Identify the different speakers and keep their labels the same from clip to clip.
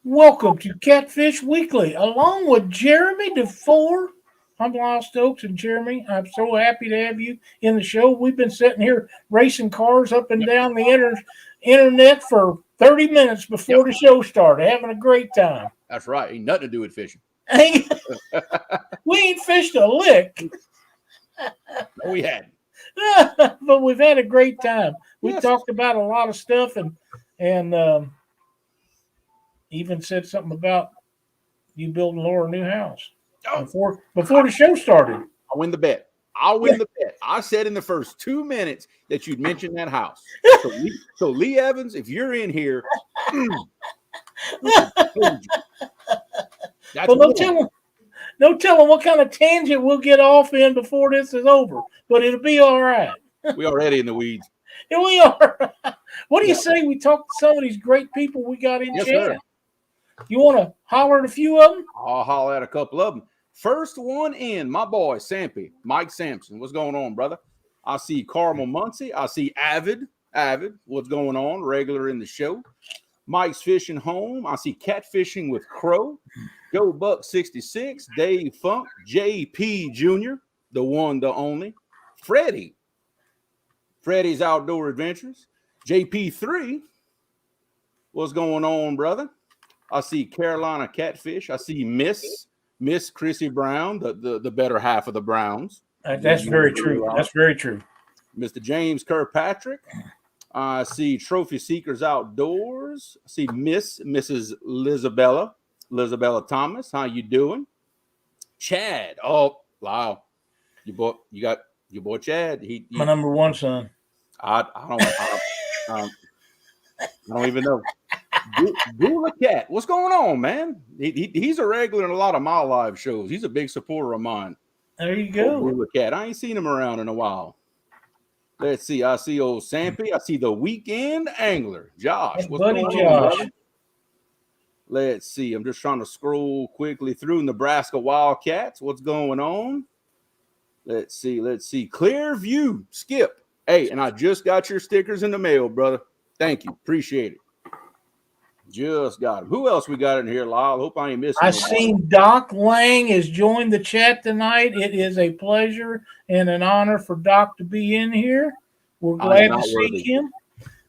Speaker 1: Welcome to Catfish Weekly, along with Jeremy Dufour. I'm Lyle Stokes and Jeremy. I'm so happy to have you in the show. We've been sitting here racing cars up and down the internet for 30 minutes before the show started, having a great time.
Speaker 2: That's right. Ain't nothing to do with fishing.
Speaker 1: We ain't fished a lick.
Speaker 2: No, we hadn't.
Speaker 1: But we've had a great time. We talked about a lot of stuff and even said something about you building Laura a new house before the show started.
Speaker 2: I'll win the bet. I said in the first 2 minutes that you'd mention that house. So Lee Evans, if you're in here,
Speaker 1: no telling what kind of tangent we'll get off in before this is over. But it'll be all right.
Speaker 2: We already in the weeds.
Speaker 1: Here we are. What do you say we talk to some of these great people we got in chat?
Speaker 2: Sir.
Speaker 1: You want to holler at a few of them?
Speaker 2: I'll holler at a couple of them. First one in, my boy, Sampy, Mike Sampson. What's going on, brother? I see Carmel Muncie. I see Avid. What's going on? Regular in the show. Mike's Fishing Home. I see Catfishing with Crow. Joe Buck 66. Dave Funk. JP Jr., the one, the only. Freddie's Outdoor Adventures. JP3. What's going on, brother? I see Carolina Catfish. I see Miss Chrissy Brown, the better half of the Browns.
Speaker 1: That's very true. That's very true.
Speaker 2: Mr. James Kirkpatrick. I see Trophy Seekers Outdoors. I see Mrs. Lizabella Thomas. How you doing? Chad. Oh, wow. You got your boy Chad.
Speaker 1: My number one son.
Speaker 2: I don't even know. Gula Cat, what's going on, man? He's a regular in a lot of my live shows. He's a big supporter of mine.
Speaker 1: There you go.
Speaker 2: Gula Cat. I ain't seen him around in a while. Let's see. I see old Sampy. I see the Weekend Angler. Josh.
Speaker 1: What's buddy going Josh. On, brother?
Speaker 2: Let's see. I'm just trying to scroll quickly through Nebraska Wildcats. What's going on? Let's see. Clearview. Skip. Hey, and I just got your stickers in the mail, brother. Thank you. Appreciate it. Just got him. Who else we got in here, Lyle? Hope I ain't missing.
Speaker 1: I seen Doc Lang has joined the chat tonight. It is a pleasure and an honor for Doc to be in here. We're glad to see him.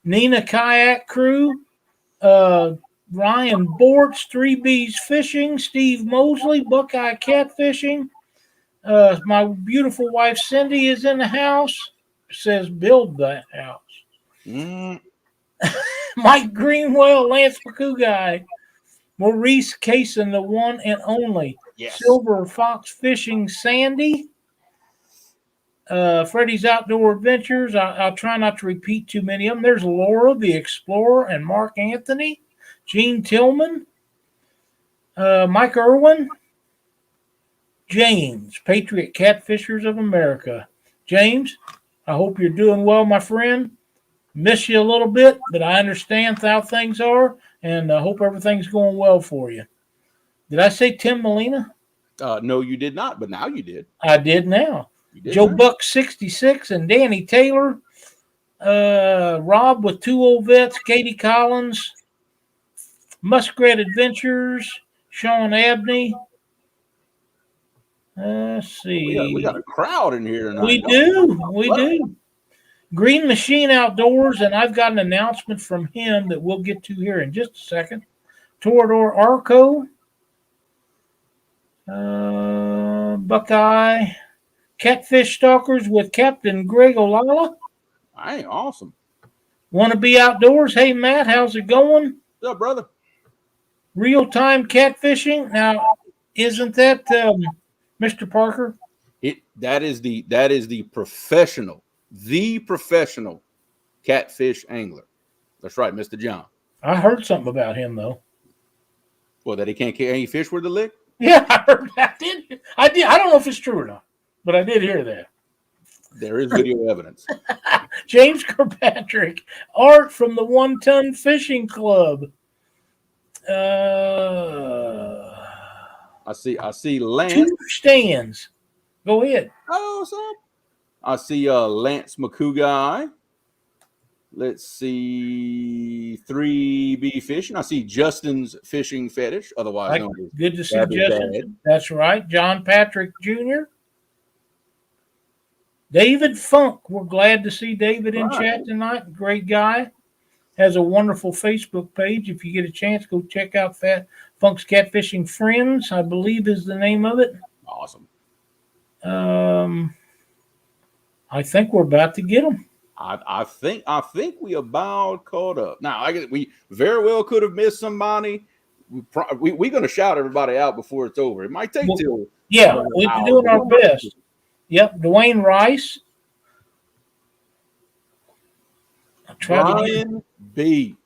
Speaker 1: Nina Kayak Crew, Ryan Bortz, 3B's Fishing, Steve Mosley, Buckeye Catfishing. My beautiful wife Cindy is in the house. Says build that house. Mike Greenwell, Lance Guy, Maurice Cason, the one and only.
Speaker 2: Yes.
Speaker 1: Silver Fox Fishing, Sandy. Freddie's Outdoor Adventures. I'll try not to repeat too many of them. There's Laura, the Explorer, and Mark Anthony. Gene Tillman. Mike Irwin. James, Patriot Catfishers of America. James, I hope you're doing well, my friend. Miss you a little bit, but I understand how things are, and I hope everything's going well for you. Did I say Tim Molina?
Speaker 2: No, you did not, but now you did.
Speaker 1: I did now. Did, Joe Buck 66 and Danny Taylor. Rob with 2 old vets, Katie Collins. Muskrat Adventures, Sean Abney. Let's see.
Speaker 2: We got a crowd in here tonight.
Speaker 1: We do. Green Machine Outdoors, and I've got an announcement from him that we'll get to here in just a second. Torador Arco, Buckeye, Catfish Stalkers with Captain Greg Olala.
Speaker 2: Hey, awesome.
Speaker 1: Want to be outdoors? Hey, Matt, how's it going?
Speaker 2: What's up, brother?
Speaker 1: Real-time catfishing. Now, isn't that Mr. Parker?
Speaker 2: That is the professional. The professional catfish angler. That's right, Mr. John.
Speaker 1: I heard something about him, though.
Speaker 2: Well, that he can't catch any fish with the lick?
Speaker 1: Yeah, I heard that. I did. I don't know if it's true or not, but I did hear that.
Speaker 2: There is video evidence.
Speaker 1: James Kirkpatrick, Art from the 1 Ton Fishing Club.
Speaker 2: I see Lance.
Speaker 1: 2 stands. Go ahead.
Speaker 2: Oh, what's up? I see Lance Guy. Let's see, 3B Fishing. I see Justin's Fishing Fetish, otherwise known as
Speaker 1: good to see Justin. Dad. That's right. John Patrick Jr. David Funk. We're glad to see David in chat tonight. Great guy. Has a wonderful Facebook page. If you get a chance, go check out Funk's Catfishing Friends, I believe is the name of it.
Speaker 2: Awesome.
Speaker 1: I think we're about to get them.
Speaker 2: I think we about caught up. Now, we very well could have missed somebody. We're going to shout everybody out before it's over. It might take till.
Speaker 1: Yeah, we're doing our best. Yep, Dwayne Rice.
Speaker 2: Brian B.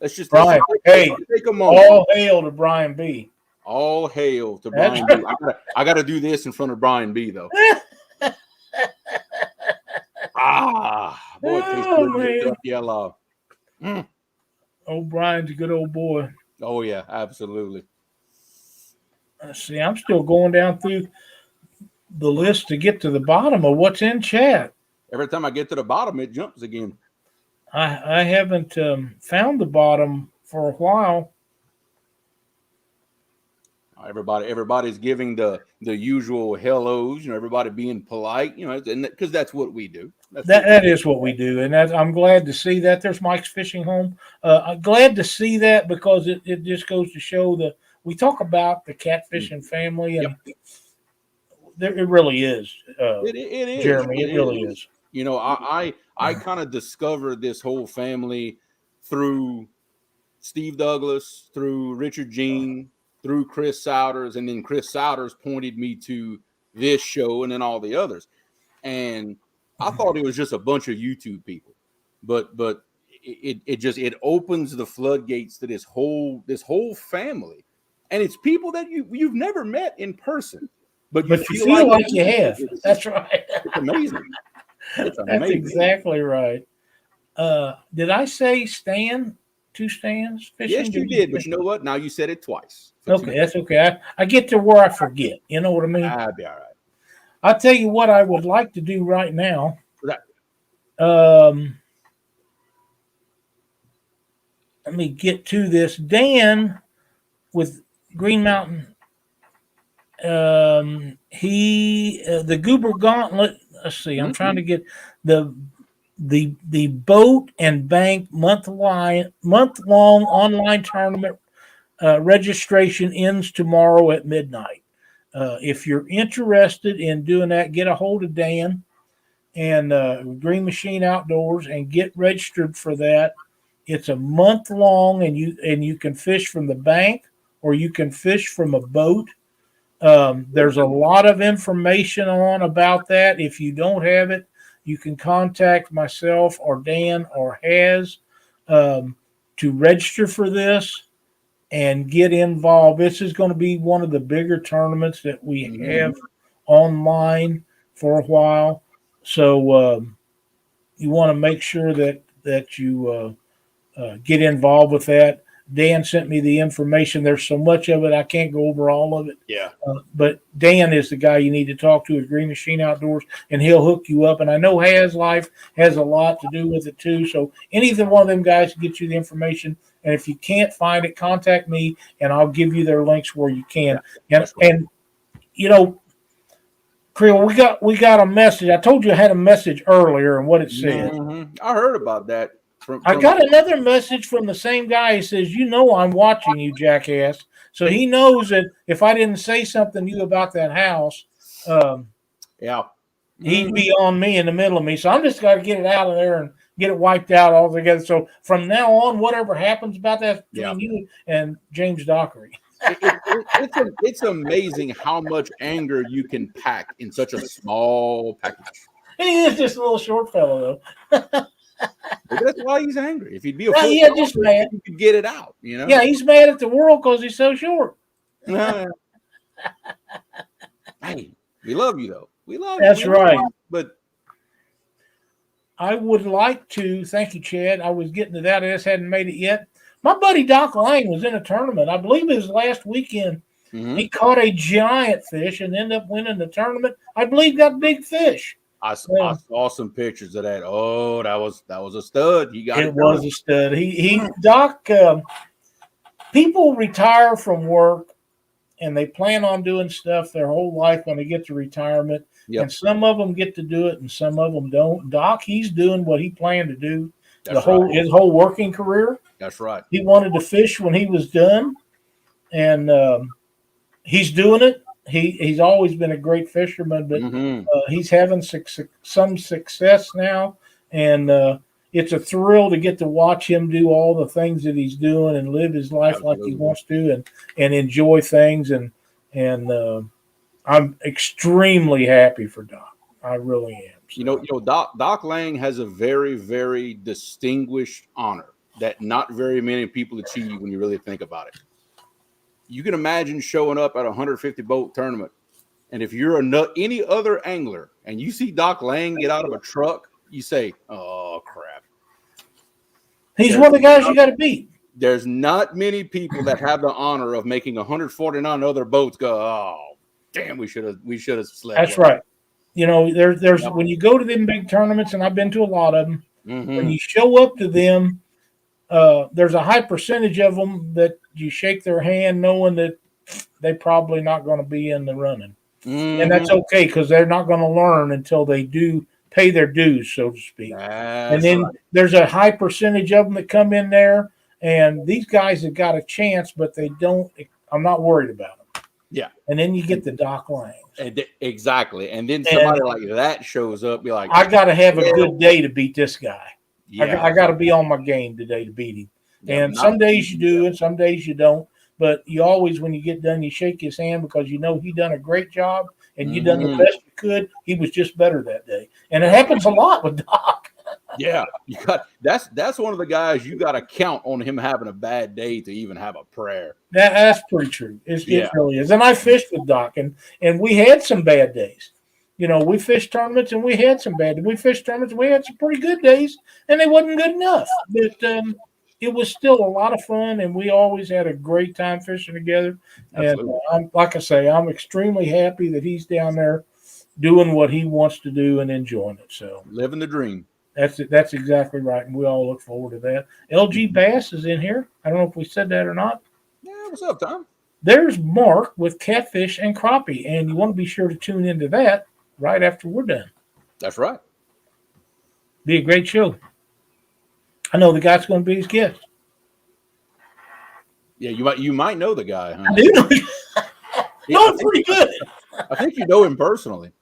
Speaker 2: Let's just
Speaker 1: Brian.
Speaker 2: Take a moment.
Speaker 1: All hail to Brian B.
Speaker 2: All hail to Brian B. I got to do this in front of Brian B. though. Boy, it tastes good. Yellow.
Speaker 1: Oh, Brian's a good old boy.
Speaker 2: Oh yeah, absolutely.
Speaker 1: Let's see, I'm still going down through the list to get to the bottom of what's in chat.
Speaker 2: Every time I get to the bottom, it jumps again.
Speaker 1: I haven't found the bottom for a while.
Speaker 2: Everybody's giving the usual hellos, everybody being polite, and because that's what we do.
Speaker 1: That is what we do, and I'm glad to see that. There's Mike's Fishing Home. I'm glad to see that because it just goes to show that we talk about the catfishing family, and it really is.
Speaker 2: It is,
Speaker 1: Jeremy. It really is.
Speaker 2: I kind of discovered this whole family through Steve Douglas, through Richard Jean, through Chris Souders, and then Chris Souders pointed me to this show and then all the others. And I thought it was just a bunch of YouTube people, but it opens the floodgates to this whole family, and it's people that you've never met in person, but you feel like
Speaker 1: you have. That's right.
Speaker 2: It's amazing. It's amazing.
Speaker 1: That's exactly right. Did I say Stan? 2 Stans? Fishing?
Speaker 2: Yes, you did, but you know what? Now you said it twice.
Speaker 1: Okay, that's okay. I get to where I forget. You know what I mean?
Speaker 2: I'll be all right.
Speaker 1: I'll tell you what I would like to do right now.
Speaker 2: Right.
Speaker 1: Let me get to this. Dan with Green Mountain. The Goober Gauntlet. Let's see. I'm trying to get the boat and bank month-long online tournament registration ends tomorrow at midnight. If you're interested in doing that, get a hold of Dan and Green Machine Outdoors and get registered for that. It's a month long, and you can fish from the bank or you can fish from a boat. There's a lot of information about that. If you don't have it, you can contact myself or Dan or Has to register for this and get involved. This is going to be one of the bigger tournaments that we have online for a while. So you want to make sure that you get involved with that. Dan sent me the information. There's so much of it, I can't go over all of it.
Speaker 2: Yeah.
Speaker 1: But Dan is the guy you need to talk to at Green Machine Outdoors, and he'll hook you up. And I know Has Life has a lot to do with it too. So any one of them guys can get you the information. And if you can't find it, contact me, and I'll give you their links where you can. Yeah, and Creel, we got a message. I told you I had a message earlier and what it said.
Speaker 2: I heard about that.
Speaker 1: I got another message from the same guy. He says, I'm watching you, jackass. So he knows that if I didn't say something to you about that house, he'd be on me in the middle of me. So I'm just got to get it out of there and get it wiped out altogether. So from now on, whatever happens about that between you and James Dockery.
Speaker 2: It's amazing how much anger you can pack in such a small package.
Speaker 1: And he is just a little short fellow, though.
Speaker 2: Maybe that's why he's angry. If he'd be
Speaker 1: just mad,
Speaker 2: he could get it out.
Speaker 1: Yeah, he's mad at the world because he's so short.
Speaker 2: Hey, we love you though. We love you.
Speaker 1: That's right.
Speaker 2: But
Speaker 1: I would like to thank you, Chad. I was getting to that. I just hadn't made it yet. My buddy Doc Lang was in a tournament. I believe it was last weekend. He caught a giant fish and ended up winning the tournament. I believe got big fish.
Speaker 2: I saw some pictures of that. Oh, that was a stud. He got it.
Speaker 1: It was a stud. Doc. People retire from work and they plan on doing stuff their whole life when they get to retirement. Yep. And some of them get to do it and some of them don't. Doc, he's doing what he planned to do his whole working career.
Speaker 2: That's right.
Speaker 1: He wanted to fish when he was done, and he's doing it. He's always been a great fisherman, but he's having some success now, and it's a thrill to get to watch him do all the things that he's doing and live his life like he wants to, and enjoy things. And I'm extremely happy for Doc. I really am. So.
Speaker 2: Doc Lang has a very, very distinguished honor that not very many people achieve when you really think about it. You can imagine showing up at a 150 boat tournament, and if you're any other angler and you see Doc Lang get out of a truck, you say, "Oh crap!"
Speaker 1: He's one of the guys you got to beat.
Speaker 2: There's not many people that have the honor of making 149 other boats go, "Oh, damn, we should have slept."
Speaker 1: That's right. There's when you go to them big tournaments, and I've been to a lot of them. When you show up to them, there's a high percentage of them that you shake their hand knowing that they're probably not going to be in the running. And that's okay because they're not going to learn until they do pay their dues, so to speak. And then there's a high percentage of them that come in there, and these guys have got a chance, but they don't. I'm not worried about them.
Speaker 2: Yeah.
Speaker 1: And then you get the Doc Lang.
Speaker 2: Exactly. And then somebody like that shows up, be like,
Speaker 1: I got to have a good day to beat this guy. Yeah. I got to be on my game today to beat him. Yeah, and some days you do, and some days you don't. But you always, when you get done, you shake his hand because you know he done a great job, and you done the best you could. He was just better that day, and it happens a lot with Doc.
Speaker 2: Yeah, that's one of the guys you got to count on him having a bad day to even have a prayer.
Speaker 1: That's pretty true. It really is. And I fished with Doc, and we had some bad days. We fished tournaments and we had some bad days. We fished tournaments and we had some pretty good days, and they wasn't good enough. But it was still a lot of fun, and we always had a great time fishing together. Absolutely. And like I say, I'm extremely happy that he's down there doing what he wants to do and enjoying it. So
Speaker 2: living the dream.
Speaker 1: That's exactly right, and we all look forward to that. LG Bass is in here. I don't know if we said that or not.
Speaker 2: Yeah, what's up, Tom?
Speaker 1: There's Mark with Catfish and Crappie, and you want to be sure to tune into that right after we're done.
Speaker 2: That's right.
Speaker 1: Be a great show. I know the guy's going to be his guest.
Speaker 2: Yeah, you might know the guy, huh?
Speaker 1: I do know him. Know him pretty good.
Speaker 2: I think you know him personally.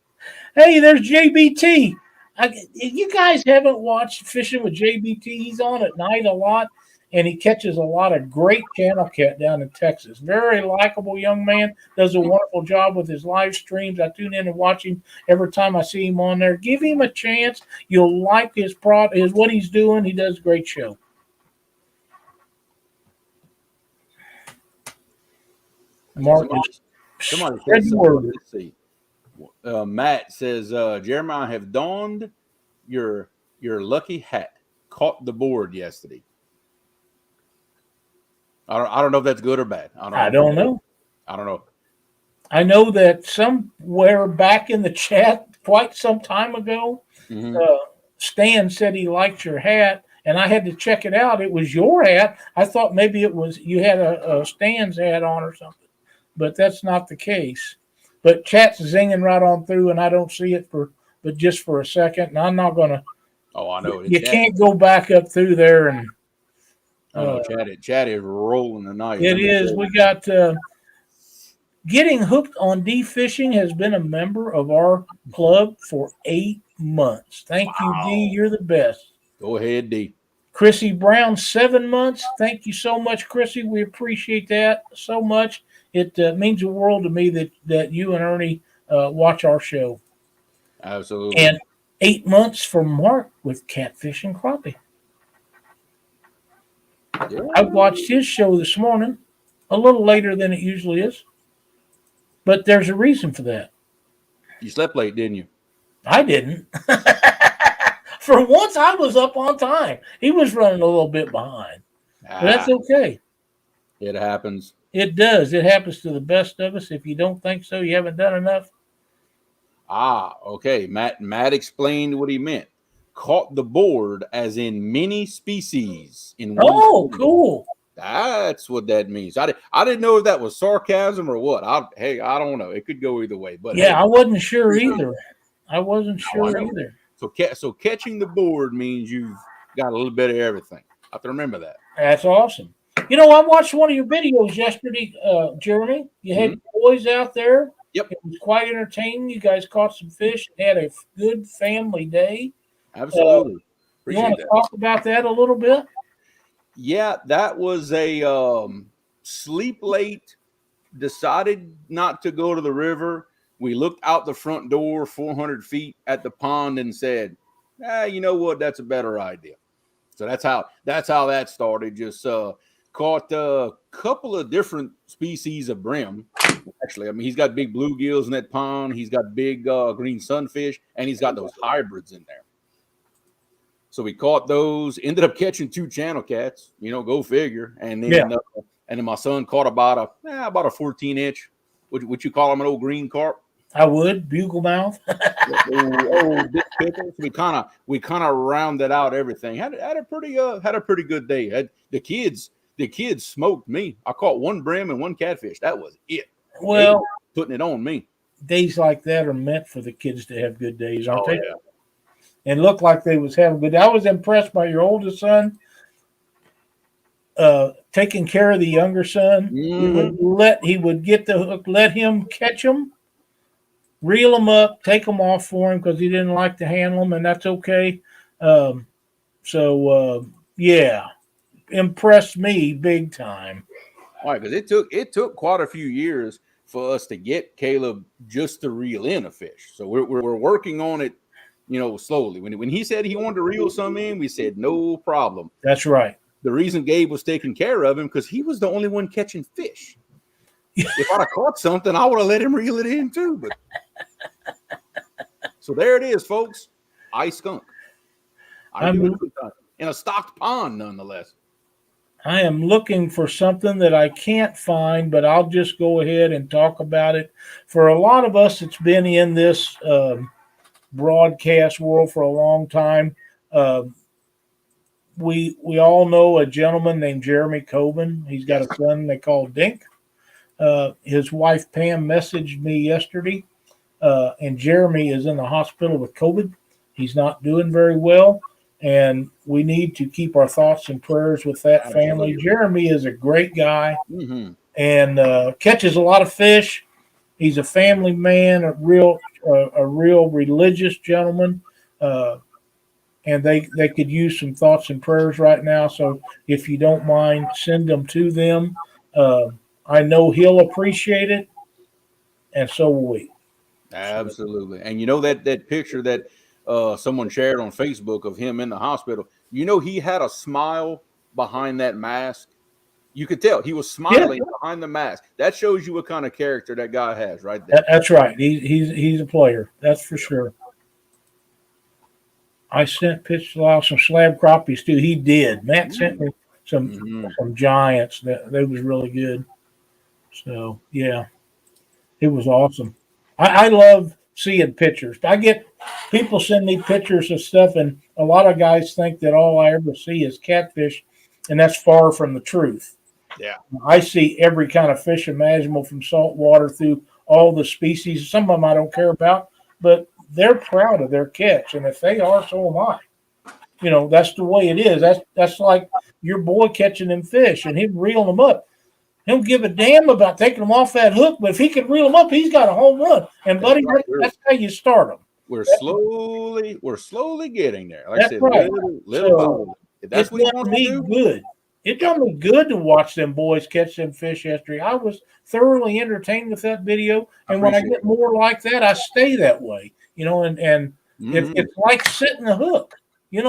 Speaker 1: Hey, there's JBT. If you guys haven't watched Fishing with JBT, he's on at night a lot, and he catches a lot of great channel cat down in Texas. Very likable young man. Does a wonderful job with his live streams. I tune in and watch him every time I see him on there. Give him a chance. You'll like his what he's doing. He does a great show. Mark,
Speaker 2: somebody let's see. Matt says, Jeremiah, I have donned your lucky hat. Caught the board yesterday. I don't know if that's good or bad.
Speaker 1: I don't know.
Speaker 2: I don't know.
Speaker 1: I know that somewhere back in the chat quite some time ago, Stan said he liked your hat, and I had to check it out. It was your hat. I thought maybe it was you had a Stan's hat on or something, but that's not the case. But chat's zinging right on through, and I don't see it but just for a second. And I'm not gonna.
Speaker 2: Oh, I know.
Speaker 1: You can't go back up through there and.
Speaker 2: Chat is rolling tonight.
Speaker 1: It is. We got Getting Hooked on D-Fishing has been a member of our club for 8 months. Thank you, D. You're the best.
Speaker 2: Go ahead, D.
Speaker 1: Chrissy Brown, 7 months. Thank you so much, Chrissy. We appreciate that so much. It means the world to me that you and Ernie watch our show.
Speaker 2: Absolutely.
Speaker 1: And 8 months for Mark with Catfish and Crappie. Yeah. I watched his show this morning, a little later than it usually is. But there's a reason for that.
Speaker 2: You slept late, didn't you?
Speaker 1: I didn't. For once, I was up on time. He was running a little bit behind. But that's okay.
Speaker 2: It happens.
Speaker 1: It does. It happens to the best of us. If you don't think so, you haven't done enough.
Speaker 2: Okay. Matt explained what he meant. Caught the board as in many species in one.
Speaker 1: Oh, cool.
Speaker 2: That's what that means. I didn't know if that was sarcasm or what. I don't know. It could go either way. But
Speaker 1: yeah,
Speaker 2: hey,
Speaker 1: I wasn't sure either. Either.
Speaker 2: So catching the board means you've got a little bit of everything. I have to remember that.
Speaker 1: That's awesome. You know, I watched one of your videos yesterday, Jeremy. You had boys out there.
Speaker 2: Yep.
Speaker 1: It was quite entertaining. You guys caught some fish and had a good family day.
Speaker 2: Absolutely.
Speaker 1: You want to talk about that a little bit?
Speaker 2: Yeah, that was a sleep late, decided not to go to the river. We looked out the front door 400 feet at the pond and said, you know what? That's a better idea. So that's how that started. Just caught a couple of different species of brim. Actually, I mean, he's got big bluegills in that pond. He's got big green sunfish, and he's got those hybrids in there. So we caught those. Ended up catching 2 channel cats. Go figure. And then my son caught about a 14-inch. Would you call him an old green carp?
Speaker 1: I would. Bugle mouth.
Speaker 2: Big pickles. We kind of rounded out everything. Had a pretty good day. The kids smoked me. I caught 1 brim and 1 catfish. That was it.
Speaker 1: Well,
Speaker 2: putting it on me.
Speaker 1: Days like that are meant for the kids to have good days, aren't they?
Speaker 2: Yeah.
Speaker 1: And looked like they was having good. I was impressed by your oldest son taking care of the younger son. He would get the hook, let him catch them, reel them up, take them off for him because he didn't like to handle them, and that's okay. Yeah, impressed me big time.
Speaker 2: All right, because it took quite a few years for us to get Caleb just to reel in a fish. So we're working on it, slowly. When he said he wanted to reel some in, we said no problem.
Speaker 1: That's right.
Speaker 2: The reason Gabe was taking care of him because he was the only one catching fish. If I'd have caught something, I would have let him reel it in too. But so there it is, folks. Ice skunk. In a stocked pond, nonetheless.
Speaker 1: I am looking for something that I can't find, but I'll just go ahead and talk about it. For a lot of us that's been in this broadcast world for a long time, we all know a gentleman named Jeremy Coben. He's got a son they call Dink. His wife Pam messaged me yesterday, and Jeremy is in the hospital with COVID. He's not doing very well, and we need to keep our thoughts and prayers with that family. Jeremy is a great guy and catches a lot of fish. He's a family man, a real religious gentleman, and they could use some thoughts and prayers right now. So if you don't mind, send them to them. I know he'll appreciate it, and so will we.
Speaker 2: Absolutely. And that picture that someone shared on Facebook of him in the hospital, he had a smile behind that mask. You could tell he was smiling behind the mask. That shows you what kind of character that guy has right there.
Speaker 1: That's right. He's a player. That's for sure. I sent pitch Lyle some slab crappies too. He did. Matt sent me some giants. That was really good. So yeah, it was awesome. I love seeing pictures. I get people send me pictures of stuff, and a lot of guys think that all I ever see is catfish, and that's far from the truth.
Speaker 2: Yeah,
Speaker 1: I see every kind of fish imaginable from saltwater through all the species. Some of them I don't care about, but they're proud of their catch, and if they are, so am I. That's the way it is. That's like your boy catching them fish and him reeling them up. He don't give a damn about taking them off that hook, but if he can reel them up, he's got a home run. And buddy, that's how you start them.
Speaker 2: We're slowly getting there. Like
Speaker 1: that's
Speaker 2: I said,
Speaker 1: right.
Speaker 2: little. If that's what you want to do.
Speaker 1: Good. It done me good to watch them boys catch them fish yesterday. I was thoroughly entertained with that video, and when I get more like that, I stay that way. It's like setting the hook. You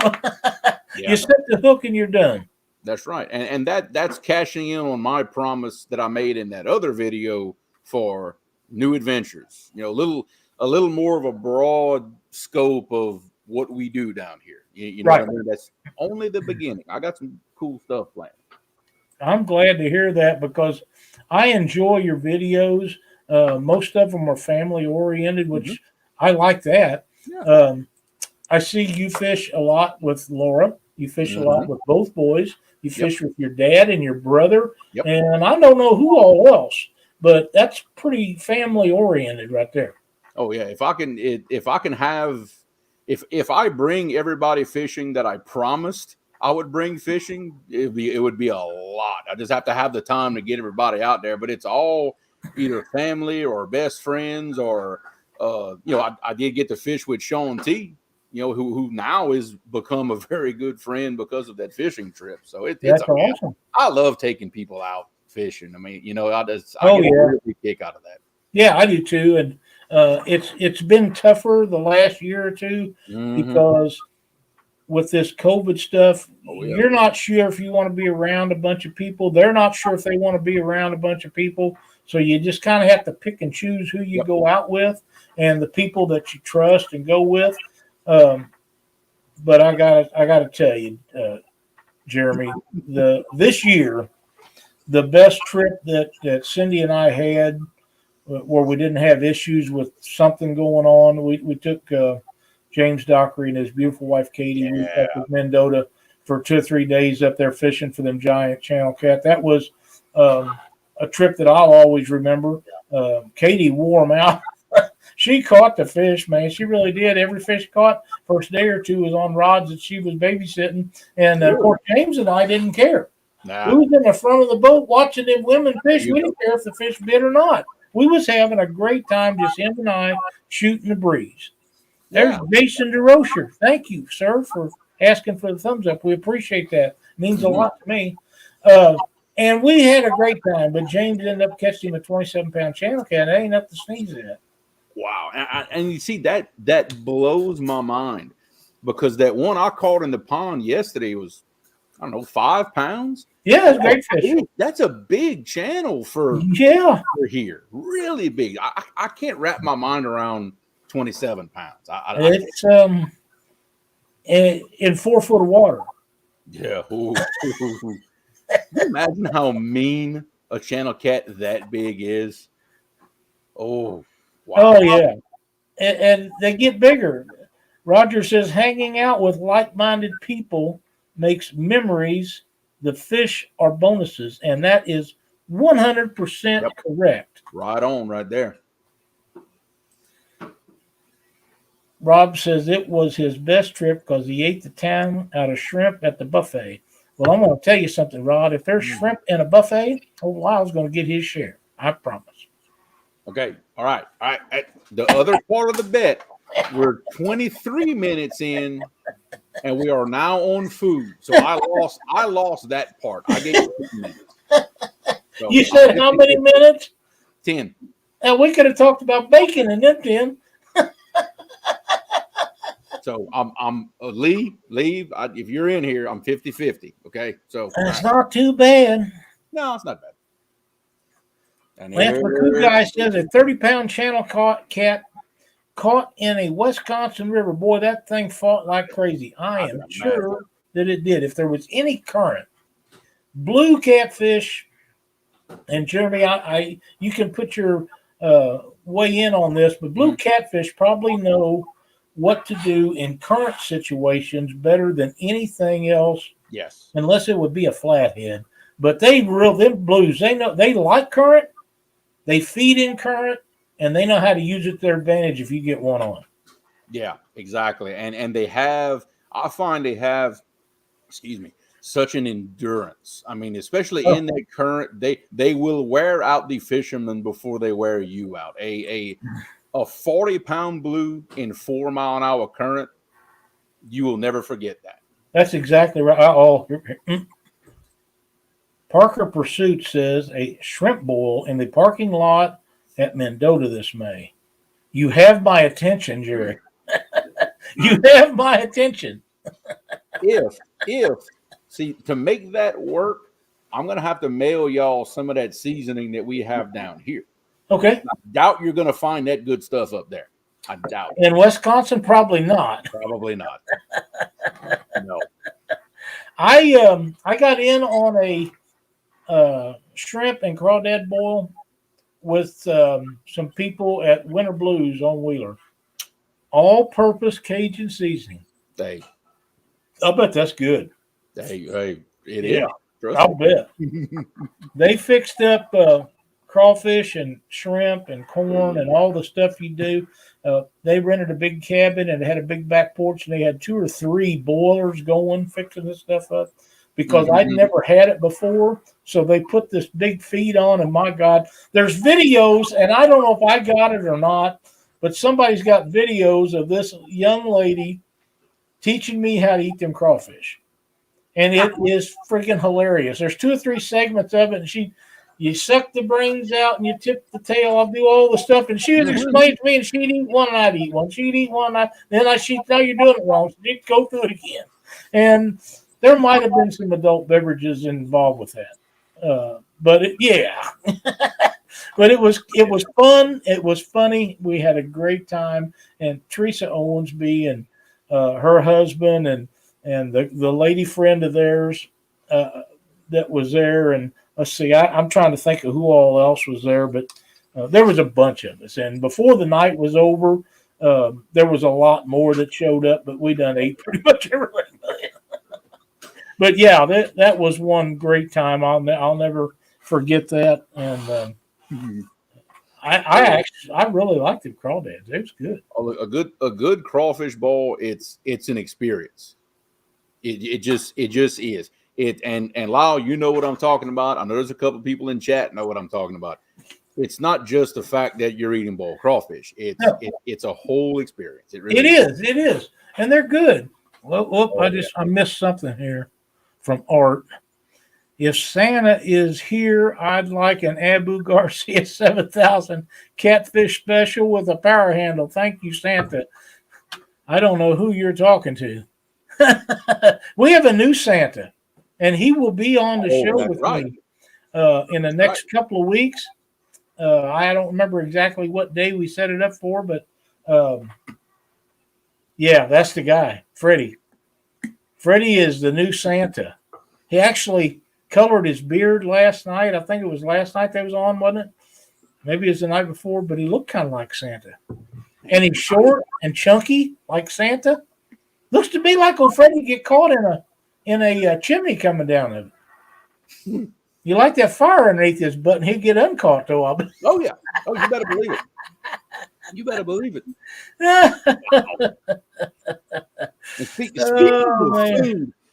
Speaker 1: set the hook and you're done.
Speaker 2: That's right. And that's cashing in on my promise that I made in that other video for new adventures. A little more of a broad scope of what we do down here. Right. What I mean? That's only the beginning. I got some cool stuff planned.
Speaker 1: I'm glad to hear that because I enjoy your videos. Most of them are family oriented, which I like that.
Speaker 2: Yeah.
Speaker 1: I see you fish a lot with Laura. You fish a lot with both boys. You fish with your dad and your brother.
Speaker 2: Yep.
Speaker 1: And I don't know who all else, but that's pretty family oriented right there.
Speaker 2: Oh yeah. If I bring everybody fishing that I promised I would bring fishing, it would be a lot. I just have to have the time to get everybody out there. But it's all either family or best friends or I did get to fish with Sean T, who now has become a very good friend because of that fishing trip. So it's awesome. I love taking people out fishing. I mean, I get a really kick out of that.
Speaker 1: Yeah, I do too. And it's been tougher the last year or two because with this COVID stuff, you're not sure if you want to be around a bunch of people. They're not sure if they want to be around a bunch of people. So you just kind of have to pick and choose who you go out with and the people that you trust and go with. But I gotta tell you, Jeremy, this year, the best trip that Cindy and I had where we didn't have issues with something going on, we took James Dockery and his beautiful wife Katie. We went up to Mendota for 2 or 3 days up there fishing for them giant channel cat. That was a trip that I'll always remember. Katie wore them out. She caught the fish, man. She really did. Every fish caught first day or two was on rods that she was babysitting. And of course, James and I didn't care. We was in the front of the boat watching them women fish. We didn't care if the fish bit or not. We was having a great time, just him and I shooting the breeze. There's Jason DeRocher. Thank you, sir, for asking for the thumbs up. We appreciate that. It means a lot to me. And we had a great time, but James ended up catching a 27-pound channel cat. That ain't up to sneeze at.
Speaker 2: Wow. And you see, that blows my mind because that one I caught in the pond yesterday was, I don't know, 5 pounds.
Speaker 1: Yeah, it's great fish.
Speaker 2: That's a big channel for here. Really big. I can't wrap my mind around 27 pounds.
Speaker 1: It's in 4 foot of water.
Speaker 2: Yeah. Can you imagine how mean a channel cat that big is? Oh, wow.
Speaker 1: Oh, yeah. And they get bigger. Roger says hanging out with like-minded people makes memories. The fish are bonuses, and that is 100% correct.
Speaker 2: Right on, right there.
Speaker 1: Rob says it was his best trip because he ate the town out of shrimp at the buffet. Well, I'm going to tell you something, Rod. If there's shrimp in a buffet, Lyle's going to get his share. I promise.
Speaker 2: Okay. All right. The other part of the bet, we're 23 minutes in, and we are now on food. So I lost that part. I gave you 2 minutes. So
Speaker 1: you said how many minutes?
Speaker 2: 10.
Speaker 1: And we could have talked about bacon and then 10.
Speaker 2: So I'm leave. If you're in here, I'm 50-50. Okay. So
Speaker 1: it's not too bad.
Speaker 2: No, it's not bad.
Speaker 1: And Lance McCoo guy says a 30-pound channel cat caught in a Wisconsin river. Boy, that thing fought like crazy. I am sure that it did. If there was any current, blue catfish, and Jeremy, you can put your weigh in on this, but blue catfish probably know what to do in current situations better than anything else.
Speaker 2: Yes.
Speaker 1: Unless it would be a flathead. But them blues, they know they like current, they feed in current, and they know how to use it to their advantage if you get one on.
Speaker 2: Yeah, exactly. And I find they have, such an endurance. I mean, especially in that current, they will wear out the fishermen before they wear you out. A 40-pound blue in 4-mile-an-hour current, you will never forget that.
Speaker 1: That's exactly right. Parker Pursuit says a shrimp boil in the parking lot at Mendota this May. You have my attention, Jerry. You have my attention.
Speaker 2: See, to make that work, I'm going to have to mail y'all some of that seasoning that we have down here.
Speaker 1: Okay.
Speaker 2: I doubt you're going to find that good stuff up there. I doubt.
Speaker 1: In Wisconsin, probably not.
Speaker 2: Probably not. No.
Speaker 1: I got in on a shrimp and crawdad boil with some people at Winter Blues on Wheeler. all-purpose Cajun seasoning.
Speaker 2: Hey,
Speaker 1: I bet that's good.
Speaker 2: hey, it
Speaker 1: Yeah,
Speaker 2: is. Trust
Speaker 1: I'll
Speaker 2: me.
Speaker 1: bet. They fixed up crawfish and shrimp and corn and all the stuff you do. They rented a big cabin and it had a big back porch, and they had 2 or 3 boilers going, fixing this stuff up because I'd never had it before. So they put this big feed on, and my God, there's videos, and I don't know if I got it or not, but somebody's got videos of this young lady teaching me how to eat them crawfish. And it is freaking hilarious. There's 2 or 3 segments of it, and you suck the brains out and you tip the tail off, do all the stuff. And she would explain to me, and she'd eat one and I'd eat one. She'd eat one, and she'd tell you're doing it wrong. So she'd go through it again. And there might have been some adult beverages involved with that. But but it was fun. It was funny. We had a great time. And Teresa Owensby and her husband and the lady friend of theirs that was there. And let's see, I'm trying to think of who all else was there, but there was a bunch of us. And before the night was over, there was a lot more that showed up, but we done ate pretty much everything. But yeah, that was one great time. I'll never forget that. And I really liked the crawdads. It was good.
Speaker 2: A good crawfish bowl. It's an experience. It just is. And Lyle, you know what I'm talking about. I know there's a couple people in chat know what I'm talking about. It's not just the fact that you're eating boiled crawfish. It's a whole experience. It
Speaker 1: is, and they're good. Well, I missed something here from Art. If Santa is here, I'd like an Abu Garcia 7000 catfish special with a power handle. Thank you, Santa. I don't know who you're talking to. We have a new Santa, and he will be on the show with me in the next couple of weeks. I don't remember exactly what day we set it up for, but yeah, that's the guy, Freddie. Freddie is the new Santa. He actually colored his beard last night. I think it was last night that was on, wasn't it? Maybe it was the night before, but he looked kind of like Santa. And he's short and chunky like Santa. Looks to me like when Freddie get caught in a chimney coming down of it. You like that fire underneath his butt, and he'd get uncaught though.
Speaker 2: Oh yeah. Oh, you better believe it. You better believe it.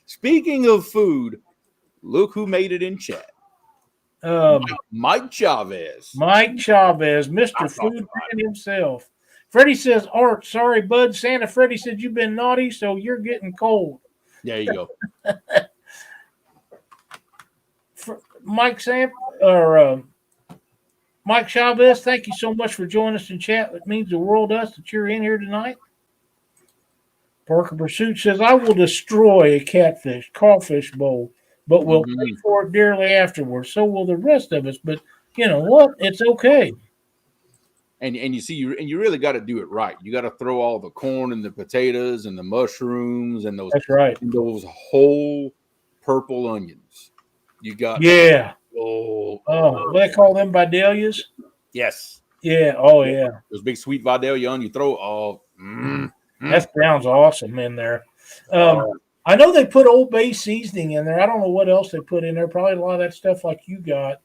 Speaker 2: Speaking of food, look who made it in chat. Mike Chavez.
Speaker 1: Mike Chavez, Mr. Food Man himself. Freddie says, Art, sorry, bud. Santa Freddie said you've been naughty, so you're getting cold.
Speaker 2: There you go.
Speaker 1: Mike Chavez, thank you so much for joining us in chat. It means the world to us that you're in here tonight. Parker Pursuit says, I will destroy a crawfish bowl, but we'll pay for it dearly afterwards. So will the rest of us. But you know what? It's okay.
Speaker 2: And you see, you really got to do it right. You got to throw all the corn and the potatoes and the mushrooms and those.
Speaker 1: That's right.
Speaker 2: And those whole purple onions. You got
Speaker 1: what they call them, Vidalias?
Speaker 2: Yes.
Speaker 1: Yeah. Oh yeah.
Speaker 2: Those big sweet Vidalia onion. You throw
Speaker 1: that sounds awesome in there. I know they put Old Bay seasoning in there. I don't know what else they put in there. Probably a lot of that stuff like you got,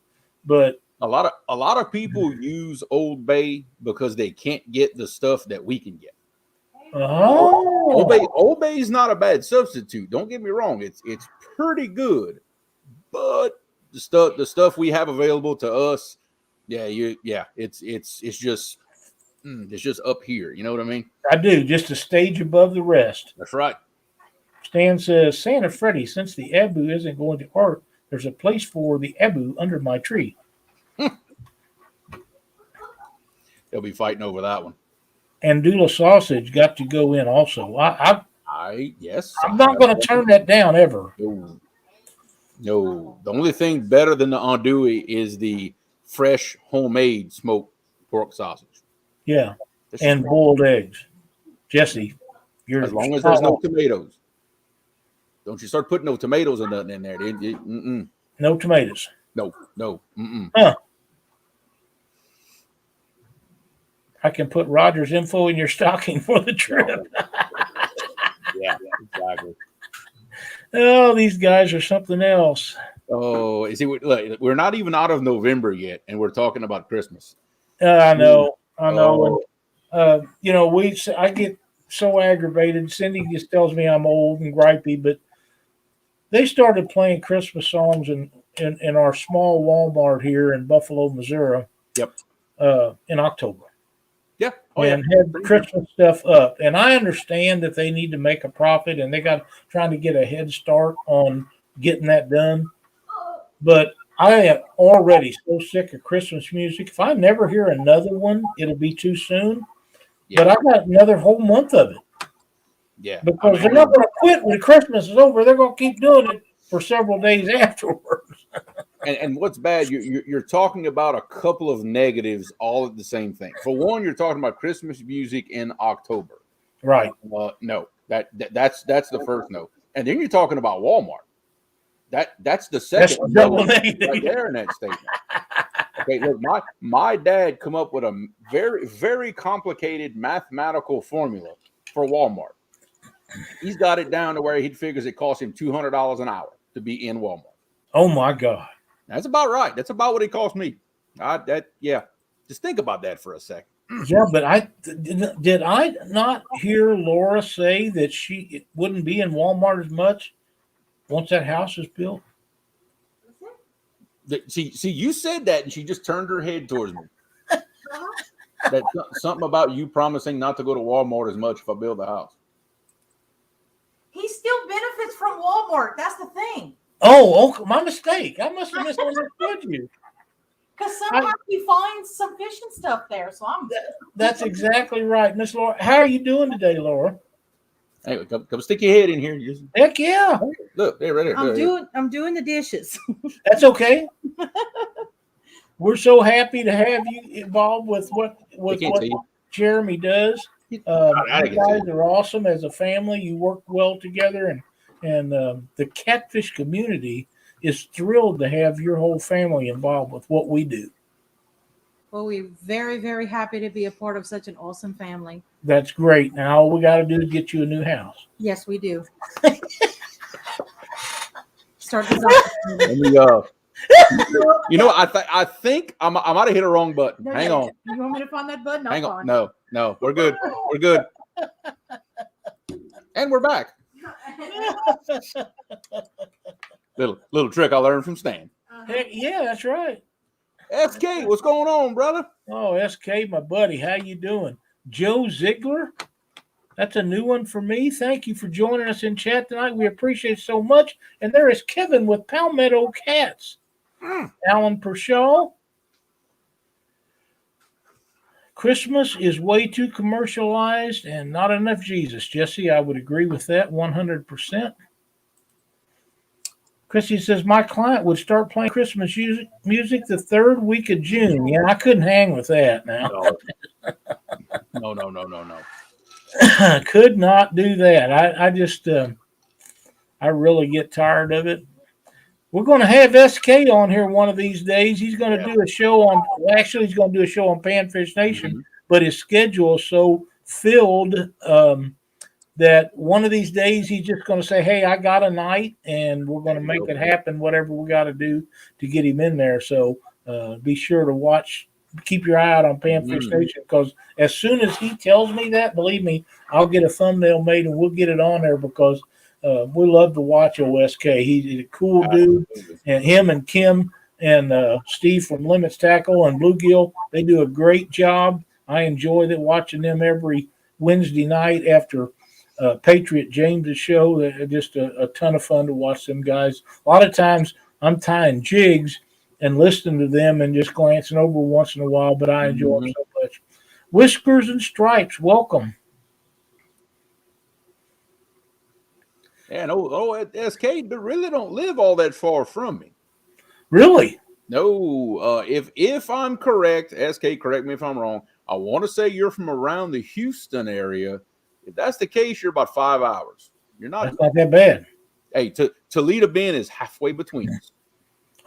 Speaker 1: but
Speaker 2: a lot of people use Old Bay because they can't get the stuff that we can get. Old Bay is not a bad substitute. Don't get me wrong; it's pretty good, but the stuff we have available to us, it's just up here. You know what I mean?
Speaker 1: I do, just a stage above the rest.
Speaker 2: That's right.
Speaker 1: Stan says, Santa Freddie, since the Abu isn't going to Art, there's a place for the Abu under my tree.
Speaker 2: They'll be fighting over that one.
Speaker 1: And Dula Sausage got to go in also. I'm not going to turn that down ever.
Speaker 2: No. The only thing better than the andouille is the fresh homemade smoked pork sausage.
Speaker 1: Yeah, and boiled eggs. Jesse,
Speaker 2: as long as there's no tomatoes. Don't you start putting no tomatoes or nothing in there.
Speaker 1: No tomatoes.
Speaker 2: No.
Speaker 1: Huh. I can put Roger's info in your stocking for the trip.
Speaker 2: Yeah, exactly.
Speaker 1: Oh, these guys are something else.
Speaker 2: Oh, see, we're not even out of November yet, and we're talking about Christmas.
Speaker 1: I know.
Speaker 2: Oh.
Speaker 1: And I get so aggravated. Cindy just tells me I'm old and gripey, but they started playing Christmas songs in our small Walmart here in Buffalo, Missouri.
Speaker 2: Yep.
Speaker 1: In October.
Speaker 2: Yeah.
Speaker 1: And had Christmas stuff up. And I understand that they need to make a profit and they got trying to get a head start on getting that done. But I am already so sick of Christmas music. If I never hear another one, it'll be too soon. Yeah. But I got another whole month of it.
Speaker 2: Yeah.
Speaker 1: Because they're not going to quit when Christmas is over. They're going to keep doing it for several days afterwards.
Speaker 2: And what's bad, you're talking about a couple of negatives all at the same thing. For one, you're talking about Christmas music in October.
Speaker 1: Right.
Speaker 2: No, that's the first no. And then you're talking about Walmart. That's the second no right there in that statement. Okay, look, my dad come up with a very, very complicated mathematical formula for Walmart. He's got it down to where he figures it costs him $200 an hour to be in Walmart.
Speaker 1: Oh my God.
Speaker 2: That's about right. That's about what it cost me. Just think about that for a second.
Speaker 1: Yeah, but did I not hear Laura say that she wouldn't be in Walmart as much once that house is built?
Speaker 2: See, you said that, and she just turned her head towards me. That's something about you promising not to go to Walmart as much if I build a house.
Speaker 3: He still benefits from Walmart. That's the thing.
Speaker 1: Oh, my mistake. I must have misunderstood you.
Speaker 3: Because somehow he finds some fishing stuff there. So
Speaker 1: that's exactly right, Miss Laura. How are you doing today, Laura?
Speaker 2: Hey, come stick your head in here.
Speaker 1: Heck yeah!
Speaker 2: Look, there, right there.
Speaker 3: I'm doing the dishes.
Speaker 1: That's okay. We're so happy to have you involved with what Jeremy does. You guys are awesome as a family. You work well together, and the Catfish community is thrilled to have your whole family involved with what we do.
Speaker 3: Well, we're very, very happy to be a part of such an awesome family.
Speaker 1: That's great. Now all we got to do is get you a new house.
Speaker 3: Yes, we do. Start designing.
Speaker 2: I think I might have hit a wrong button.
Speaker 3: No,
Speaker 2: Hang on.
Speaker 3: You want me to find that button?
Speaker 2: Hang on. No, we're good. We're good. And we're back. Little trick I learned from Stan.
Speaker 1: Heck yeah, that's right.
Speaker 2: SK, what's going on, brother?
Speaker 1: Oh, SK, my buddy, how you doing? Joe Ziegler, that's a new one for me. Thank you for joining us in chat tonight. We appreciate it so much. And there is Kevin with Palmetto Cats. Alan Pershaw. Christmas is way too commercialized and not enough Jesus. Jesse, I would agree with that 100%. Chrissy says, my client would start playing Christmas music the third week of June. Yeah, I couldn't hang with that now.
Speaker 2: No.
Speaker 1: Could not do that. I really get tired of it. We're going to have SK on here one of these days. He's going to do a show on Panfish Nation, but his schedule is so filled that one of these days he's just going to say, hey, I got a night, and we're going to make it happen, whatever we got to do to get him in there. So be sure to watch, keep your eye out on Panfish Nation, because as soon as he tells me that, believe me, I'll get a thumbnail made and we'll get it on there, because we love to watch OSK. He's a cool dude, and him and Kim and Steve from Limits Tackle and Bluegill, they do a great job. I enjoy watching them every Wednesday night after Patriot James's show. They're just a ton of fun to watch them guys. A lot of times I'm tying jigs and listening to them and just glancing over once in a while, but I enjoy them so much. Whiskers and Stripes, welcome.
Speaker 2: Yeah, SK really don't live all that far from me.
Speaker 1: Really?
Speaker 2: No. If I'm correct, SK, correct me if I'm wrong, I want to say you're from around the Houston area. If that's the case, you're about 5 hours.
Speaker 1: That's not that bad.
Speaker 2: Hey, Toledo Bend is halfway between us.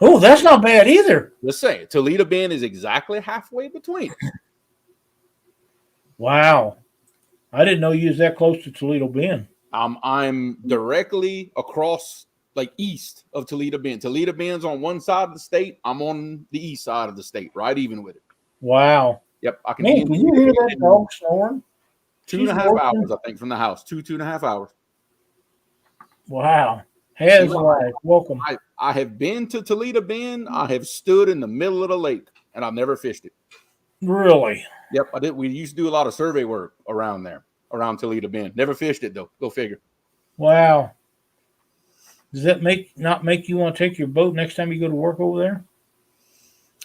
Speaker 1: Oh, that's not bad either.
Speaker 2: Let's say Toledo Bend is exactly halfway between us.
Speaker 1: Wow. I didn't know you was that close to Toledo Bend.
Speaker 2: I'm directly across, like, east of Toledo Bend. Toledo Bend's on one side of the state. I'm on the east side of the state, right even with it.
Speaker 1: Wow.
Speaker 2: Yep, I can
Speaker 1: Man,
Speaker 2: be in
Speaker 1: can you hear that dog snoring?
Speaker 2: 2.5 hours, I think, from the house. 2.5 hours.
Speaker 1: Wow. Has life. Welcome.
Speaker 2: I have been to Toledo Bend. I have stood in the middle of the lake, and I've never fished it.
Speaker 1: Really?
Speaker 2: Yep, I did. We used to do a lot of survey work around there, around Toledo Bend. Never fished it, though. Go figure.
Speaker 1: Wow. Does that not make you want to take your boat next time you go to work over there?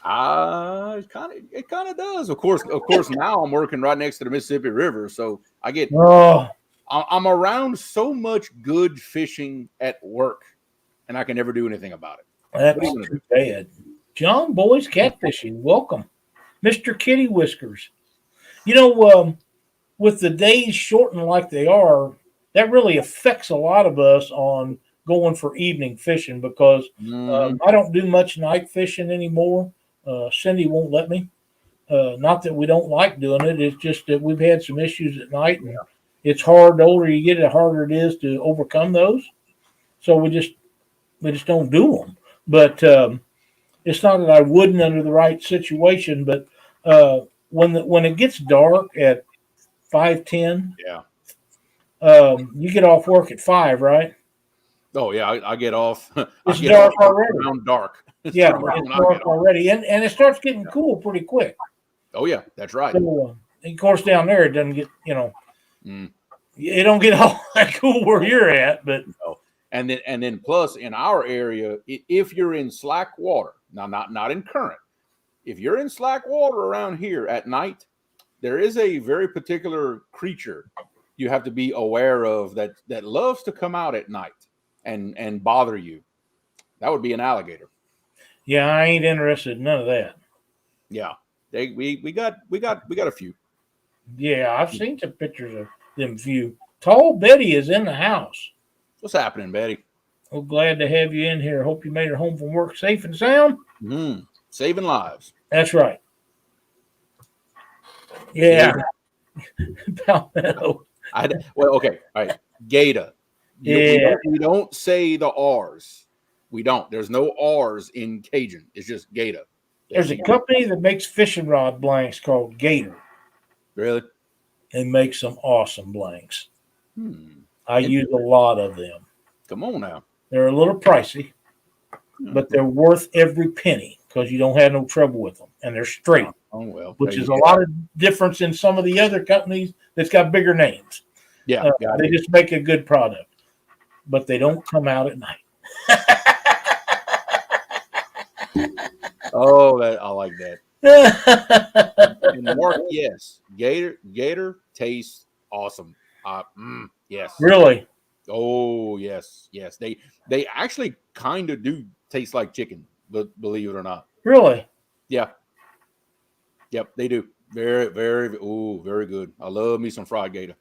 Speaker 2: It kind of does. Of course, now I'm working right next to the Mississippi River, so I get. I'm around so much good fishing at work, and I can never do anything about it.
Speaker 1: That's too bad. John Boy's Catfishing. Welcome, Mr. Kitty Whiskers. You know, with the days shortened like they are, that really affects a lot of us on going for evening fishing because I don't do much night fishing anymore. Cindy won't let me. Not that we don't like doing it. It's just that we've had some issues at night, and it's hard. The older you get, the harder it is to overcome those. So we just don't do them. But it's not that I wouldn't under the right situation. But when it gets dark at 5:10, you get off work at 5, right?
Speaker 2: Oh yeah, I get off.
Speaker 1: It's dark already.
Speaker 2: Around dark.
Speaker 1: It's dark already, and it starts getting cool pretty quick.
Speaker 2: Oh yeah, that's right.
Speaker 1: So, of course, down there it doesn't get it don't get all that cool where you're at, but
Speaker 2: and then plus in our area, if you're in slack water, now not in current, if you're in slack water around here at night, there is a very particular creature you have to be aware of that loves to come out at night and bother you. That would be an alligator.
Speaker 1: Yeah, I ain't interested in none of that.
Speaker 2: Yeah, we got a few.
Speaker 1: Yeah, I've seen some pictures of them few. Tall Betty is in the house.
Speaker 2: What's happening, Betty?
Speaker 1: Oh, glad to have you in here. Hope you made it home from work safe and sound.
Speaker 2: Saving lives.
Speaker 1: That's right. Yeah. Palmetto.
Speaker 2: Well, okay, all right. Gator.
Speaker 1: Yeah.
Speaker 2: We don't say the R's. We don't. There's no R's in Cajun. It's just Gator.
Speaker 1: There's a company that makes fishing rod blanks called Gator.
Speaker 2: Really?
Speaker 1: They make some awesome blanks. I use a lot of them.
Speaker 2: Come on now.
Speaker 1: They're a little pricey, but they're worth every penny because you don't have no trouble with them. And they're straight.
Speaker 2: Oh, well.
Speaker 1: Which is a lot of difference in some of the other companies that's got bigger names.
Speaker 2: Yeah.
Speaker 1: They just make a good product. But they don't come out at night.
Speaker 2: Oh, I like that. And Mark, yes, Gator tastes awesome. Yes.
Speaker 1: Really?
Speaker 2: Oh, yes. They actually kind of do taste like chicken, believe it or not.
Speaker 1: Really?
Speaker 2: Yeah. Yep, they do. Very, very, very good. I love me some fried gator.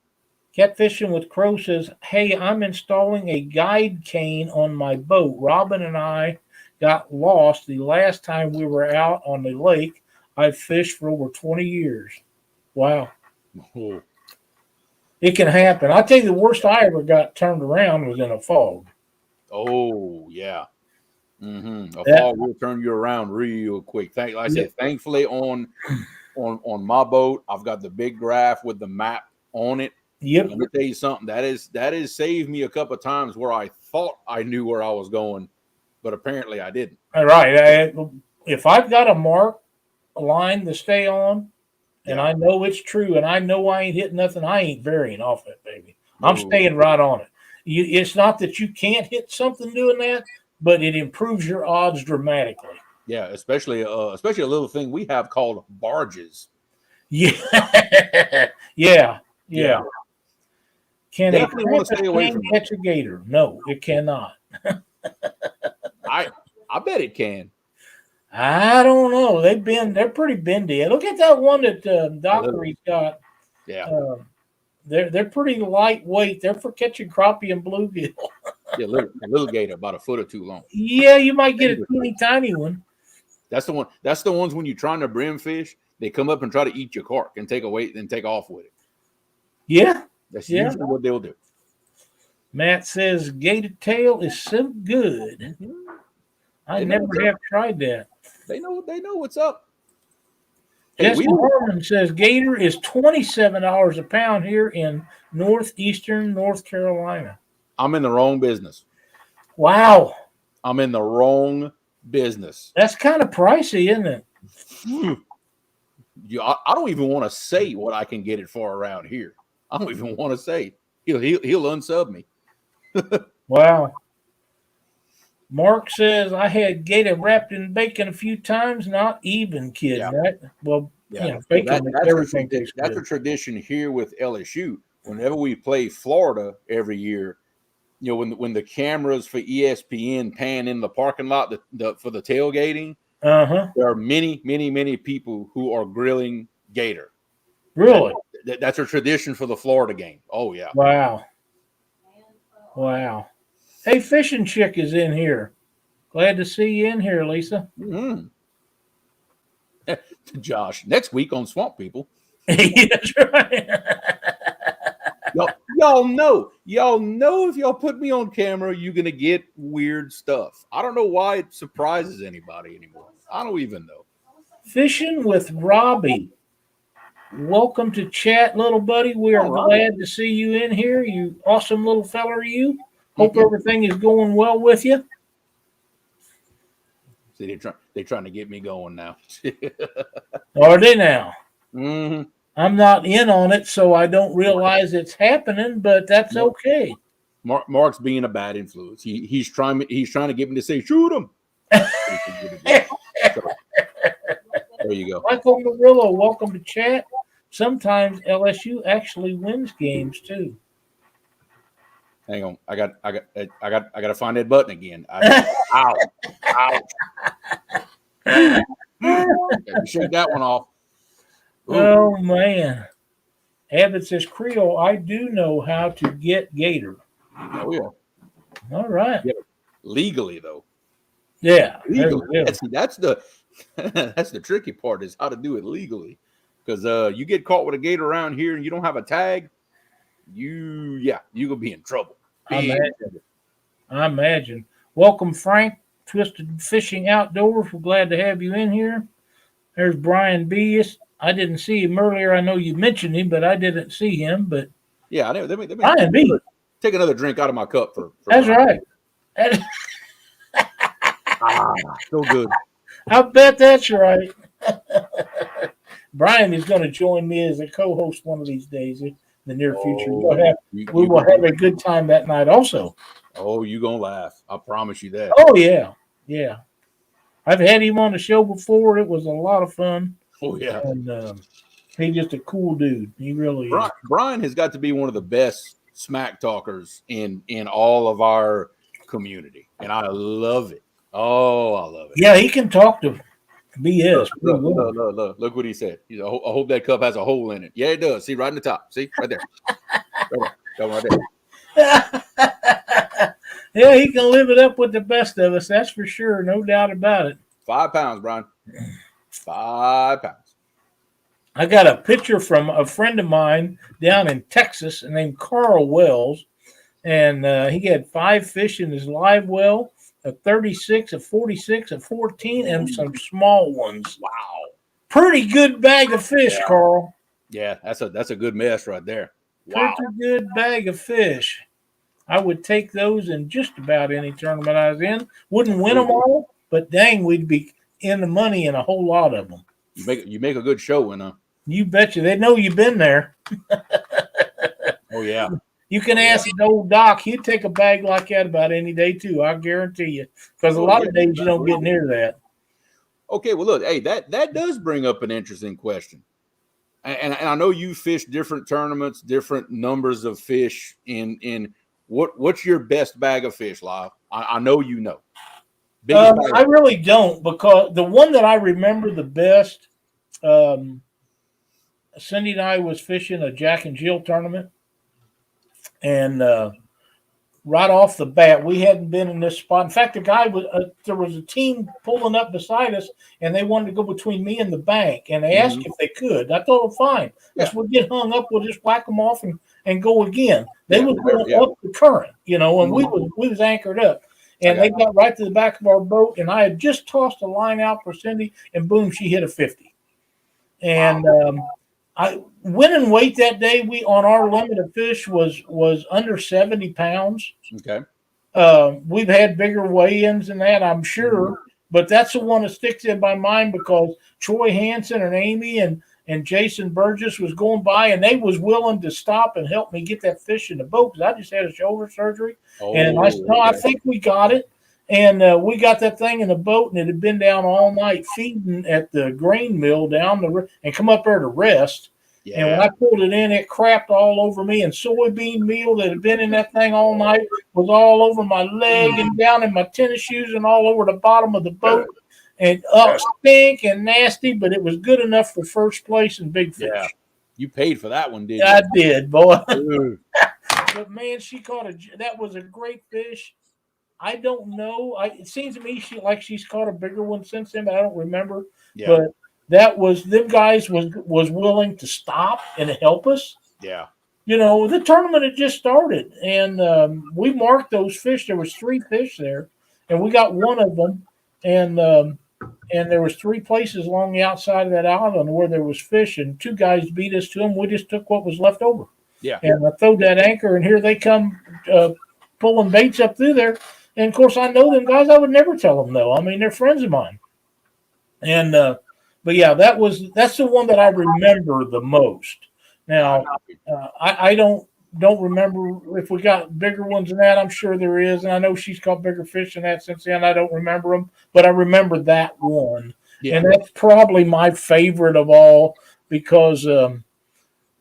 Speaker 1: Catfishing with Crow says, hey, I'm installing a guide cane on my boat. Robin and I got lost the last time we were out on the lake. I've fished for over 20 years. Wow.
Speaker 2: Oh.
Speaker 1: It can happen. I'll tell you, the worst I ever got turned around was in a fog.
Speaker 2: Oh, yeah. A fog will turn you around real quick. Like I said, thankfully on my boat, I've got the big graph with the map on it.
Speaker 1: Yep.
Speaker 2: Let me tell you something. That is saved me a couple of times where I thought I knew where I was going, but apparently I didn't.
Speaker 1: All right. If I've got a line to stay on, and I know it's true, and I know I ain't hitting nothing, I ain't varying off it, baby. I'm staying right on it. It's not that you can't hit something doing that, but it improves your odds dramatically.
Speaker 2: Yeah, especially a little thing we have called barges.
Speaker 1: Yeah. Yeah. Can
Speaker 2: definitely want to stay away from
Speaker 1: catch a gator? No, it cannot.
Speaker 2: I bet it can.
Speaker 1: I don't know. They're pretty bendy. Look at that one that Dockery's got.
Speaker 2: Yeah.
Speaker 1: They're pretty lightweight. They're for catching crappie and bluegill.
Speaker 2: Yeah, a little gator, about a foot or two long.
Speaker 1: Yeah, you might get a teeny tiny one.
Speaker 2: That's the one. That's the ones when you're trying to brim fish. they come up and try to eat your cork and take away and take off with it.
Speaker 1: Yeah.
Speaker 2: That's usually what they'll do.
Speaker 1: Matt says gator tail is so good.
Speaker 2: Mm-hmm.
Speaker 1: I never have tried that.
Speaker 2: They know what's up.
Speaker 1: Justin Harmon says gator is $27 a pound here in northeastern North Carolina.
Speaker 2: I'm in the wrong business.
Speaker 1: Wow.
Speaker 2: I'm in the wrong business.
Speaker 1: That's kind of pricey, isn't it?
Speaker 2: I don't even want to say what I can get it for around here. I don't even want to say. He'll unsub me.
Speaker 1: Wow. Mark says I had gator wrapped in bacon a few times. Not even kidding, right? Well, bacon makes everything taste good.
Speaker 2: That's a tradition here with LSU. Whenever we play Florida every year, when the cameras for ESPN pan in the parking lot for the tailgating, there are many, many, many people who are grilling gator.
Speaker 1: Really?
Speaker 2: That's a tradition for the Florida game. Oh yeah.
Speaker 1: Wow. Hey, Fishing Chick is in here. Glad to see you in here, Lisa.
Speaker 2: Mm-hmm. Josh, next week on Swamp People.
Speaker 1: That's right.
Speaker 2: Y'all know if y'all put me on camera, you're gonna get weird stuff. I don't know why it surprises anybody anymore. I don't even know.
Speaker 1: Fishing with Robbie. Welcome to chat, little buddy. We are glad to see you in here. You awesome little feller, you. Hope everything is going well with you.
Speaker 2: See, they're trying to get me going now.
Speaker 1: Are they now?
Speaker 2: Mm-hmm.
Speaker 1: I'm not in on it, so I don't realize it's happening, but that's okay.
Speaker 2: Mark's being a bad influence. He's trying to get me to say, shoot him. So, there you go.
Speaker 1: Michael Murillo, welcome to chat. Sometimes LSU actually wins games too.
Speaker 2: Hang on, I got to find that button again. Ow. Shake that one off. Ooh.
Speaker 1: Oh man. Abbott says Creole, I do know how to get gator.
Speaker 2: Oh yeah.
Speaker 1: All right.
Speaker 2: Yeah, legally though.
Speaker 1: Yeah.
Speaker 2: Legally. That's the tricky part is how to do it legally. Because you get caught with a gator around here and you don't have a tag, you gonna be in trouble.
Speaker 1: I imagine. Welcome, Frank. Twisted Fishing Outdoors. We're glad to have you in here. There's Brian B. I didn't see him earlier. I know you mentioned him, but I didn't see him. But
Speaker 2: yeah, let me
Speaker 1: Brian B.
Speaker 2: Take another drink out of my cup for
Speaker 1: that's Brian. Right.
Speaker 2: So good.
Speaker 1: I bet that's right. Brian is going to join me as a co-host one of these days in the near future. We will have a good time that night also.
Speaker 2: Oh, you're going to laugh. I promise you that.
Speaker 1: Oh, yeah. Yeah. I've had him on the show before. It was a lot of fun.
Speaker 2: Oh, yeah.
Speaker 1: And he's just a cool dude. He really is.
Speaker 2: Brian has got to be one of the best smack talkers in all of our community. And I love it. Oh, I love it.
Speaker 1: Yeah, he can talk to BS.
Speaker 2: Look what he said. I hope that cup has a hole in it. Yeah, it does. See, right in the top. See, right there. Right there.
Speaker 1: Yeah, he can live it up with the best of us. That's for sure. No doubt about it.
Speaker 2: 5 pounds, Brian. 5 pounds.
Speaker 1: I got a picture from a friend of mine down in Texas named Carl Wells, and he had 5 fish in his live well, a 36, a 46, a 14, and some small ones.
Speaker 2: Wow.
Speaker 1: Pretty good bag of fish, Carl.
Speaker 2: Yeah, that's a good mess right there. Wow.
Speaker 1: Pretty good bag of fish. I would take those in just about any tournament I was in. Wouldn't win them all, but dang, we'd be in the money in a whole lot of them.
Speaker 2: You make a good show, winner.
Speaker 1: You betcha. They know you've been there.
Speaker 2: Oh, yeah.
Speaker 1: You can ask the old Doc. He'd take a bag like that about any day, too. I guarantee you. Because a lot of days you don't get near that.
Speaker 2: Okay, well, look, hey, that does bring up an interesting question. And I know you fish different tournaments, different numbers of fish. In what's your best bag of fish, Lyle? I know you know.
Speaker 1: I really don't, because the one that I remember the best, Cindy and I was fishing a Jack and Jill tournament, and right off the bat. We hadn't been in this spot. In fact, there was a team pulling up beside us, and they wanted to go between me and the bank, and they asked if they could. I told them fine. If we get hung up, we'll just whack them off and go again. They was going up the current, and we was anchored up. And they got right to the back of our boat, and I had just tossed a line out for Cindy, and boom, she hit a 50. And I winning weight that day, we on our limit of fish was under 70 pounds.
Speaker 2: Okay.
Speaker 1: We've had bigger weigh-ins than that, I'm sure, but that's the one that sticks in my mind because Troy Hansen and Amy and Jason Burgess was going by, and they was willing to stop and help me get that fish in the boat because I just had a shoulder surgery. And I said, no, I think we got it. And we got that thing in the boat, and it had been down all night feeding at the grain mill and come up there to rest. Yeah. And when I pulled it in, it crapped all over me, and soybean meal that had been in that thing all night was all over my leg and down in my tennis shoes and all over the bottom of the boat. And stink and nasty, but it was good enough for first place in big fish. Yeah.
Speaker 2: You paid for that one, didn't you?
Speaker 1: I did, boy. But man, that was a great fish. I don't know. It seems to me she's caught a bigger one since then, but I don't remember. Yeah. But that was them guys was willing to stop and help us.
Speaker 2: Yeah.
Speaker 1: The tournament had just started, and we marked those fish. There was 3 fish there, and we got one of them, and there was 3 places along the outside of that island where there was fish, and 2 guys beat us to them. We just took what was left over.
Speaker 2: Yeah.
Speaker 1: And I throwed that anchor, and here they come pulling baits up through there. And, of course, I know them guys. I would never tell them no. I mean, they're friends of mine. And but, yeah, that's the one that I remember the most. Now, I don't remember if we got bigger ones than that. I'm sure there is. And I know she's caught bigger fish than that since then. I don't remember them. But I remember that one. Yeah. And that's probably my favorite of all because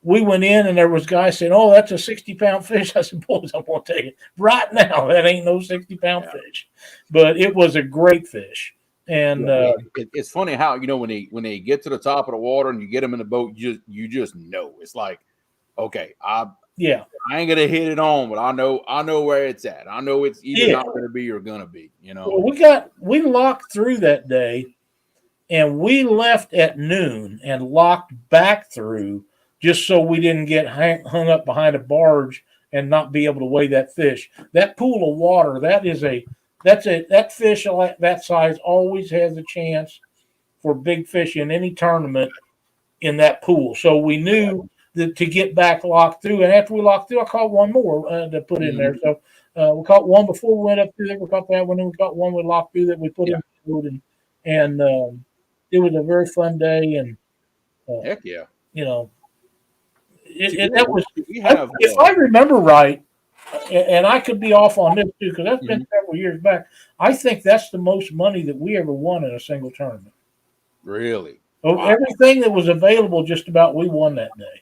Speaker 1: we went in and there was guys saying, oh, that's a 60-pound fish. I said, boys, I'm going to tell you right now, that ain't no 60-pound fish. But it was a great fish. And
Speaker 2: it's funny how, when they get to the top of the water and you get them in the boat, you just know. It's like, okay, I ain't gonna hit it on, but I know where it's at. I know it's either not gonna be or gonna be,
Speaker 1: Well, we locked through that day, and we left at noon and locked back through just so we didn't get hung up behind a barge and not be able to weigh that fish. That pool of water, that fish that size always has a chance for big fish in any tournament in that pool. So we knew that to get back locked through, and after we locked through, I caught one more to put in there. So we caught one before we went up through there. We caught that one, and we caught one we locked through that we put in the food, and it was a very fun day. And
Speaker 2: heck yeah,
Speaker 1: that was. If I remember right. And I could be off on this too because that's been several years back. I think that's the most money that we ever won in a single tournament.
Speaker 2: Really?
Speaker 1: Wow. Everything that was available, just about we won that day,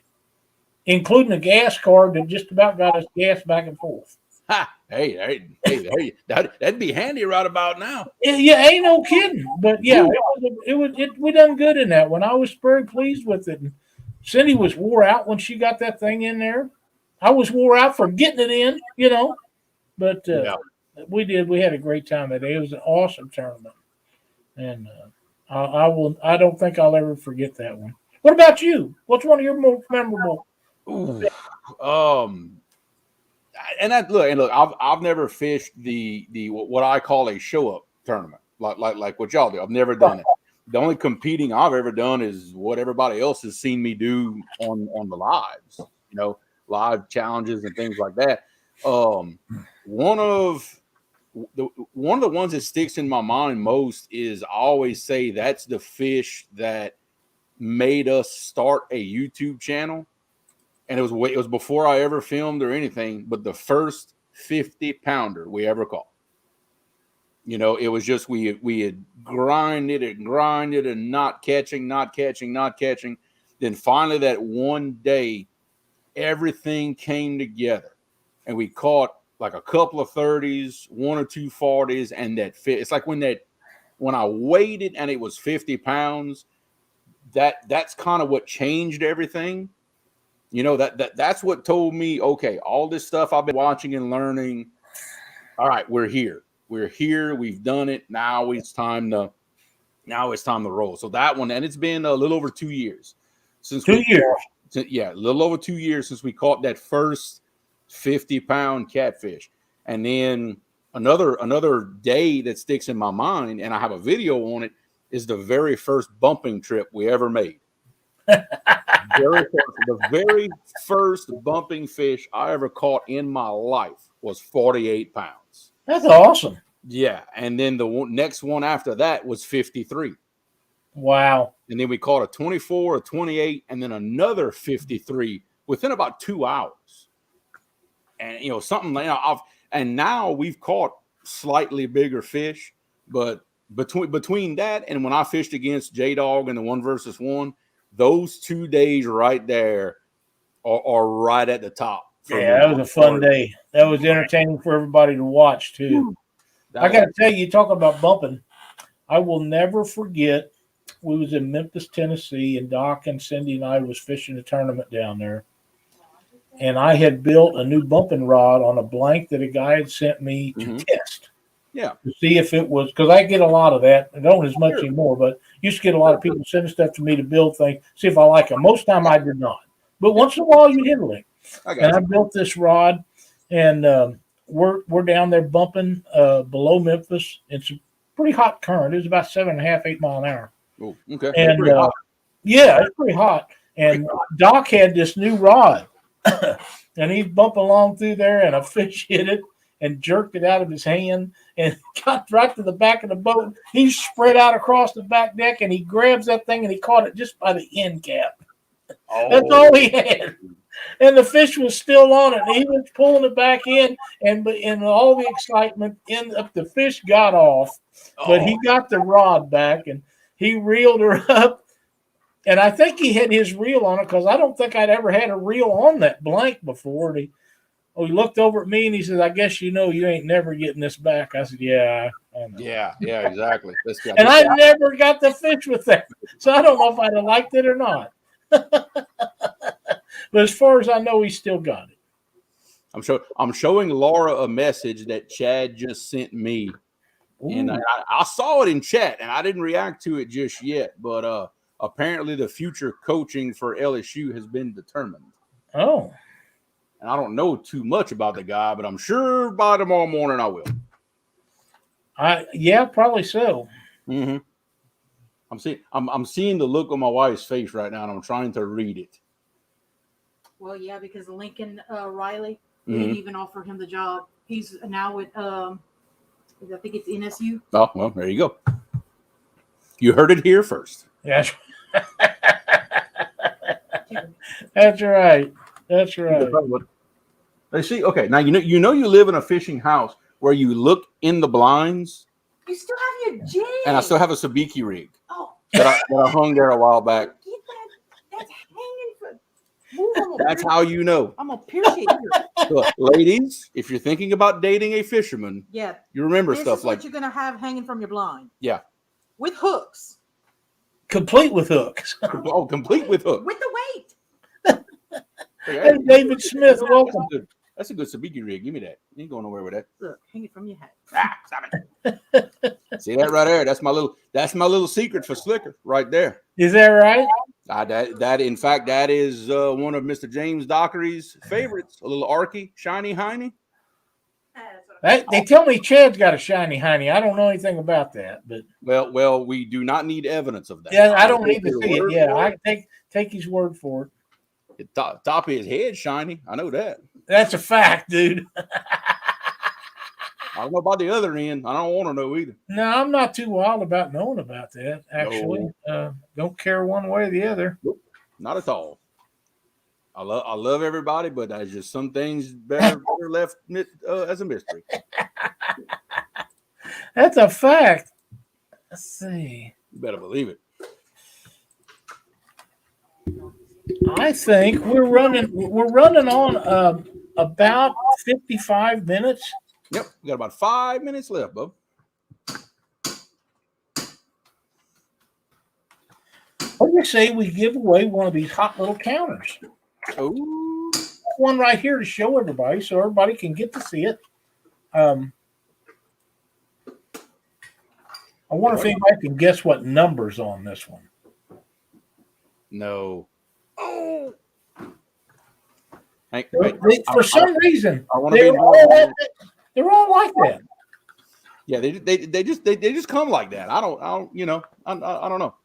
Speaker 1: including a gas card that just about got us gas back and forth.
Speaker 2: Ha! Hey, that'd be handy right about now.
Speaker 1: Yeah, ain't no kidding. But yeah, we done good in that one. I was very pleased with it. And Cindy was wore out when she got that thing in there. I was wore out for getting it in, but we did. We had a great time that day. It was an awesome tournament, and I don't think I'll ever forget that one. What about you? What's one of your most memorable?
Speaker 2: And look, I've never fished the what I call a show up tournament, like what y'all do. I've never done it. The only competing I've ever done is what everybody else has seen me do on the lives, live challenges and things like that. One of the ones that sticks in my mind most is I always say that's the fish that made us start a YouTube channel. And it was before I ever filmed or anything, but the first 50-pounder we ever caught. It was just we had grinded and not catching. Then finally that one day, everything came together, and we caught like a couple of 30s, 1 or 2 40s, and that fit. It's like when I weighed it and it was 50 pounds. That's kind of what changed everything. That's what told me, okay, all this stuff I've been watching and learning, all right, we're here. We're here. We've done it. Now it's time to roll. So that one, and it's been a little over 2 years since
Speaker 1: 2 years.
Speaker 2: Yeah, a little over 2 years since we caught that first 50-pound catfish. And then another day that sticks in my mind, and I have a video on it, is the very first bumping trip we ever made. The very first bumping fish I ever caught in my life was 48 pounds.
Speaker 1: That's awesome.
Speaker 2: Yeah, and then the next one after that was 53.
Speaker 1: Wow.
Speaker 2: And then we caught a 24, a 28, and then another 53 within about 2 hours. And something like and now we've caught slightly bigger fish, but between that and when I fished against J-Dog in the 1-versus-1, those 2 days right there are right at the top.
Speaker 1: Yeah, that was a fun day. That was entertaining for everybody to watch too. I got to tell you, talk about bumping. I will never forget. We was in Memphis, Tennessee, and Doc and Cindy and I was fishing a tournament down there. And I had built a new bumping rod on a blank that a guy had sent me to test.
Speaker 2: Yeah.
Speaker 1: To see if it was, because I get a lot of that. I don't as much anymore, but used to get a lot of people sending stuff to me to build things, see if I like them. Most of the time I did not. But once in a while you hit a lick. I built this rod, and we're down there bumping below Memphis. It's a pretty hot current. It was about 7.5, 8 mile an hour.
Speaker 2: Oh, okay.
Speaker 1: And yeah, it's pretty hot. And Doc had this new rod, and he's bumping along through there, and a fish hit it and jerked it out of his hand and got right to the back of the boat. He spread out across the back deck, and he grabs that thing, and he caught it just by the end cap. Oh. That's all he had. And the fish was still on it. And he was pulling it back in, and in all the excitement, the fish got off. But he got the rod back, and he reeled her up. And I think he had his reel on it because I don't think I'd ever had a reel on that blank before. And he looked over at me and he said, "I guess you ain't never getting this back." I said, "Yeah, I know." Yeah,
Speaker 2: exactly.
Speaker 1: And I never got the fish with that. So I don't know if I'd have liked it or not. But as far as I know, he still got it.
Speaker 2: I'm showing Laura a message that Chad just sent me. Ooh. And I saw it in chat, and I didn't react to it just yet. But apparently the future coaching for LSU has been determined.
Speaker 1: Oh.
Speaker 2: And I don't know too much about the guy, but I'm sure by tomorrow morning I will.
Speaker 1: Yeah, probably so.
Speaker 2: Mm-hmm. I'm seeing the look on my wife's face right now, and I'm trying to read it.
Speaker 3: Well, yeah, because Lincoln Riley didn't even offer him the job. He's now with I think it's NSU.
Speaker 2: Oh, well, there you go. You heard it here first.
Speaker 1: Yes. That's right. That's right.
Speaker 2: They see. Okay, now you live in a fishing house where you look in the blinds.
Speaker 3: You still have your jig.
Speaker 2: And I still have a sabiki rig.
Speaker 3: Oh.
Speaker 2: that I hung there a while back.
Speaker 3: Get that. That's hanging for.
Speaker 2: That's how you know.
Speaker 3: I'm gonna pierce it.
Speaker 2: Look, ladies, if you're thinking about dating a fisherman,
Speaker 3: you
Speaker 2: remember stuff like
Speaker 3: what you're gonna have hanging from your blind.
Speaker 2: Yeah.
Speaker 3: With hooks.
Speaker 1: Complete with hooks.
Speaker 2: Oh, complete with hooks.
Speaker 3: With the weight.
Speaker 1: Hey, David Smith, welcome.
Speaker 2: That's a good sabiki rig. Give me that. You ain't going nowhere with that.
Speaker 3: Look, hang it from your hat.
Speaker 2: Stop it. See that right there? That's my little secret for slicker right there.
Speaker 1: Is that right?
Speaker 2: That in fact, that is one of Mr. James Dockery's favorites. A little Arky, shiny hiney.
Speaker 1: They tell me Chad's got a shiny hiney. I don't know anything about that, but
Speaker 2: well, we do not need evidence of that.
Speaker 1: Yeah, I don't need to see it. Yeah, I take his word for it.
Speaker 2: Top of his head shiny. I know that.
Speaker 1: That's a fact, dude.
Speaker 2: I don't know about the other end. I don't want to know either.
Speaker 1: No, I'm not too wild about knowing about that, actually. No. Don't care one way or the other.
Speaker 2: Nope, not at all. I love everybody, but there's just some things better left as a mystery.
Speaker 1: That's a fact. Let's see.
Speaker 2: You better believe it.
Speaker 1: I think we're running on about 55 minutes.
Speaker 2: Yep, we got about 5 minutes left, bub.
Speaker 1: What do you say we give away one of these hot little counters?
Speaker 2: Oh,
Speaker 1: one right here to show everybody, so everybody can get to see it. I wonder if anybody can guess what number's on this one.
Speaker 2: No. Oh.
Speaker 1: For some reason,
Speaker 2: I want to
Speaker 1: they're all like that.
Speaker 2: Yeah, they just come like that. I don't know.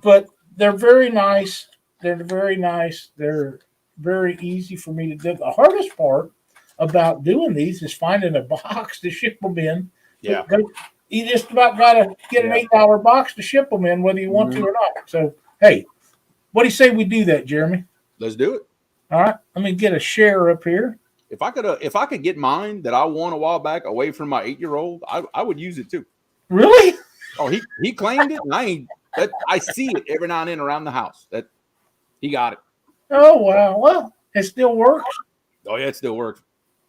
Speaker 1: But they're very nice. They're very nice. They're very easy for me to do. The hardest part about doing these is finding a box to ship them in.
Speaker 2: Yeah.
Speaker 1: You just about got to get an $8 box to ship them in, whether you want to or not. So, hey, what do you say we do that, Jeremy?
Speaker 2: Let's do it.
Speaker 1: All right. Let me get a share up here.
Speaker 2: If I could get mine that I won a while back away from my 8-year-old, I would use it too.
Speaker 1: Really?
Speaker 2: Oh, he claimed it, and I see it every now and then around the house. That he got it.
Speaker 1: Oh wow! Well, it still works.
Speaker 2: Oh yeah, it still works.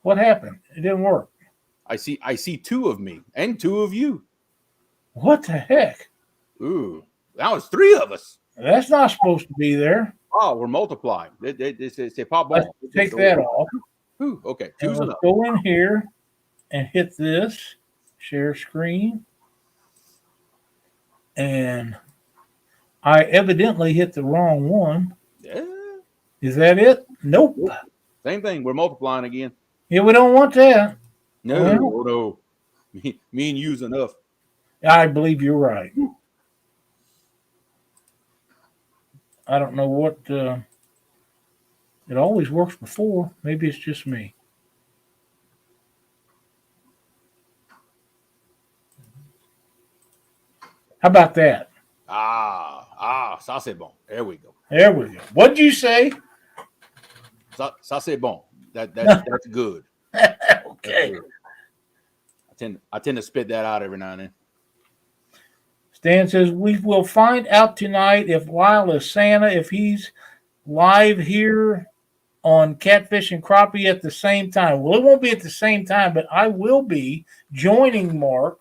Speaker 1: What happened? It didn't work.
Speaker 2: I see 2 of me and 2 of you.
Speaker 1: What the heck?
Speaker 2: Ooh, that was 3 of us.
Speaker 1: That's not supposed to be there.
Speaker 2: Oh, we're multiplying. They pop off.
Speaker 1: Take that off.
Speaker 2: Ooh, okay.
Speaker 1: Let's go in here and hit this share screen. And I evidently hit the wrong one.
Speaker 2: Yeah.
Speaker 1: Is that it? Nope.
Speaker 2: Same thing. We're multiplying again.
Speaker 1: Yeah, we don't want that.
Speaker 2: No. Me and you's enough.
Speaker 1: I believe you're right. I don't know what. It always works before. Maybe it's just me. How about that?
Speaker 2: Ça c'est bon. There we go.
Speaker 1: There we go. What'd you say?
Speaker 2: Ça c'est bon. That's good.
Speaker 1: Okay.
Speaker 2: That's good. I tend to spit that out every now and then.
Speaker 1: Stan says we will find out tonight if Lyle is Santa, if he's live here on Catfish and Crappie at the same time. Well, it won't be at the same time, but I will be joining Mark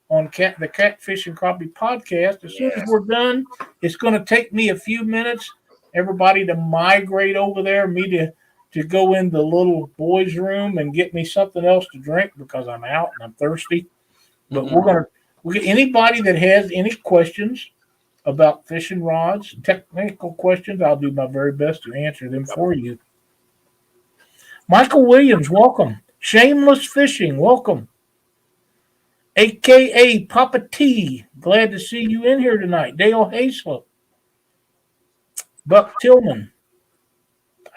Speaker 1: on the Catfish and Crappie podcast. As soon as we're done, it's going to take me a few minutes, everybody to migrate over there, me to go in the little boys' room and get me something else to drink because I'm out and I'm thirsty. But anybody that has any questions about fishing rods, technical questions, I'll do my very best to answer them for you. Michael Williams, welcome. Shameless Fishing, welcome. AKA Papa T, glad to see you in here tonight. Dale Hayslip. Buck Tillman.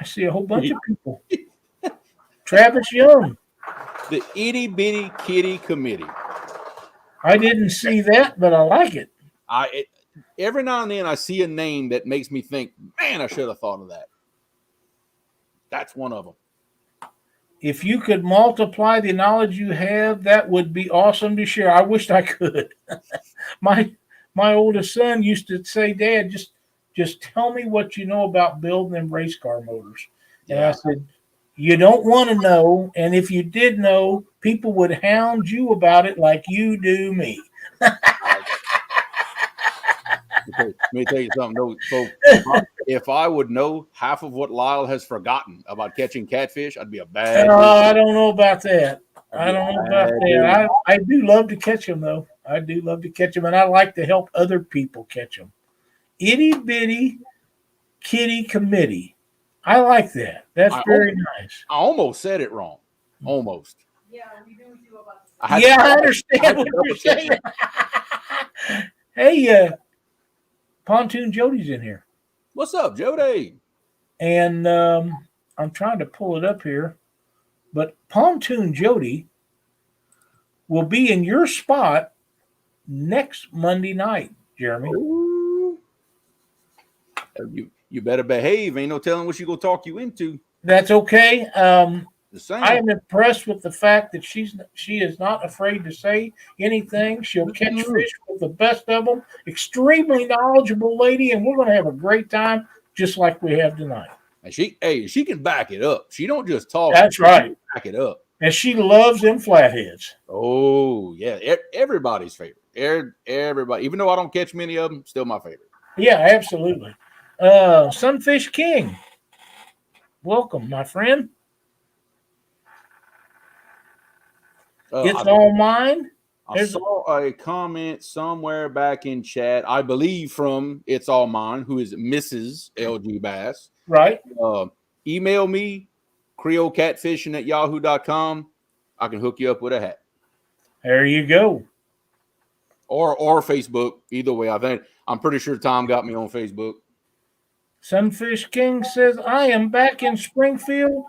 Speaker 1: I see a whole bunch of people. Travis Young.
Speaker 2: The Itty Bitty Kitty Committee.
Speaker 1: I didn't see that, but I like it.
Speaker 2: Every now and then I see a name that makes me think, man, I should have thought of that. That's one of them.
Speaker 1: If you could multiply the knowledge you have, that would be awesome to share. I wished I could. My oldest son used to say, Dad, just tell me what you know about building them race car motors. And I said, you don't want to know. And if you did know, people would hound you about it like you do me.
Speaker 2: Let me tell you something. So if I would know half of what Lyle has forgotten about catching catfish, I'd be a bad.
Speaker 1: I don't know about that. I do love to catch them, though. I do love to catch them, and I like to help other people catch them. Itty Bitty Kitty Committee. I like that. That's very nice.
Speaker 2: I almost said it wrong. Almost.
Speaker 3: Yeah, we knew you about to
Speaker 1: I understand what you're saying. Hey, Pontoon Jody's in here.
Speaker 2: What's up, Jody?
Speaker 1: And I'm trying to pull it up here, but Pontoon Jody will be in your spot next Monday night, Jeremy.
Speaker 2: Ooh. You better behave. Ain't no telling what she's gonna talk you into.
Speaker 1: That's okay.
Speaker 2: The same.
Speaker 1: I am impressed with the fact that she is not afraid to say anything. She'll catch fish with the best of them. Extremely knowledgeable lady, and we're going to have a great time, just like we have tonight.
Speaker 2: And she can back it up. She don't just talk.
Speaker 1: That's right.
Speaker 2: Back it up.
Speaker 1: And she loves them flatheads.
Speaker 2: Oh yeah, everybody's favorite. Everybody, even though I don't catch many of them, still my favorite.
Speaker 1: Yeah, absolutely. Sunfish King, welcome, my friend. It's all mine.
Speaker 2: I saw a comment somewhere back in chat, I believe from It's All Mine, who is Mrs. LG Bass.
Speaker 1: Right.
Speaker 2: Email me, creolecatfishing@yahoo.com. I can hook you up with a hat.
Speaker 1: There you go.
Speaker 2: Or Facebook. Either way, I'm pretty sure Tom got me on Facebook.
Speaker 1: Sunfish King says, I am back in Springfield.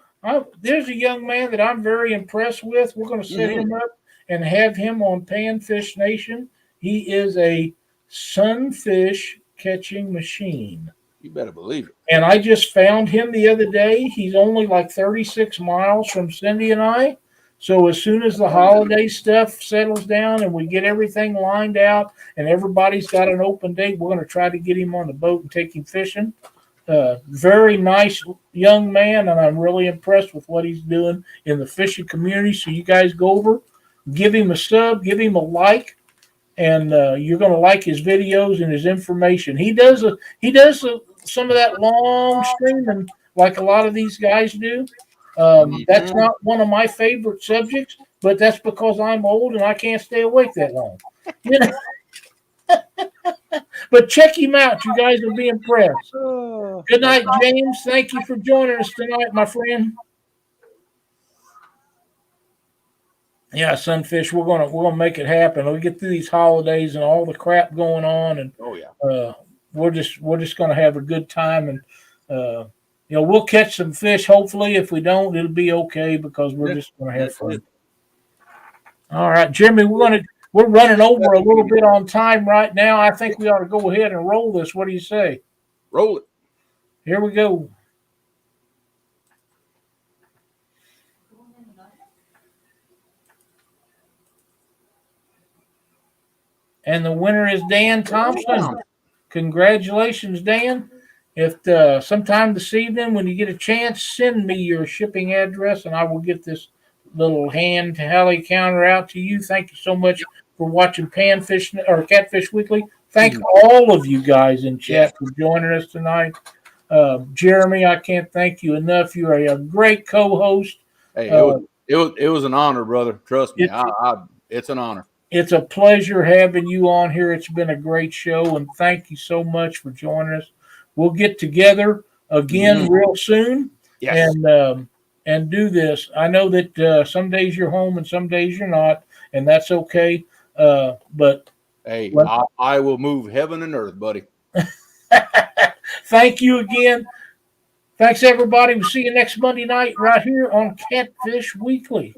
Speaker 1: There's a young man that I'm very impressed with. We're going to set him up and have him on Panfish Nation. He is a sunfish catching machine.
Speaker 2: You better believe it.
Speaker 1: And I just found him the other day. He's only like 36 miles from Cindy and I. So as soon as the holiday stuff settles down and we get everything lined out and everybody's got an open date, we're going to try to get him on the boat and take him fishing. Very nice young man, and I'm really impressed with what he's doing in the fishing community. So you guys go over, give him a sub, give him a like, and you're going to like his videos and his information. He does some of that long streaming like a lot of these guys do. That's not one of my favorite subjects, but that's because I'm old and I can't stay awake that long. You know? But check him out. You guys will be impressed. Good night, James. Thank you for joining us tonight, my friend. Yeah, Sunfish, we're gonna make it happen. We get through these holidays and all the crap going on, and we're just gonna have a good time, and we'll catch some fish. Hopefully, if we don't, it'll be okay because we're just gonna have fun. All right, Jimmy, we're running over a little bit on time right now. I think we ought to go ahead and roll this. What do you say?
Speaker 2: Roll it.
Speaker 1: Here we go. And the winner is Dan Thompson. Congratulations, Dan. If sometime this evening when you get a chance, send me your shipping address and I will get this little hand tally counter out to you. Thank you so much for watching Panfish or Catfish Weekly. Thank all of you guys in chat for joining us tonight. Jeremy, I can't thank you enough. You are a great co-host.
Speaker 2: Hey, it was an honor, brother. Trust me, it's an honor.
Speaker 1: It's a pleasure having you on here. It's been a great show, and thank you so much for joining us. We'll get together again real soon and do this. I know that some days you're home and some days you're not, and that's okay. But
Speaker 2: hey, I will move heaven and earth, buddy.
Speaker 1: Thank you again. Thanks, everybody. We'll see you next Monday night right here on Catfish Weekly.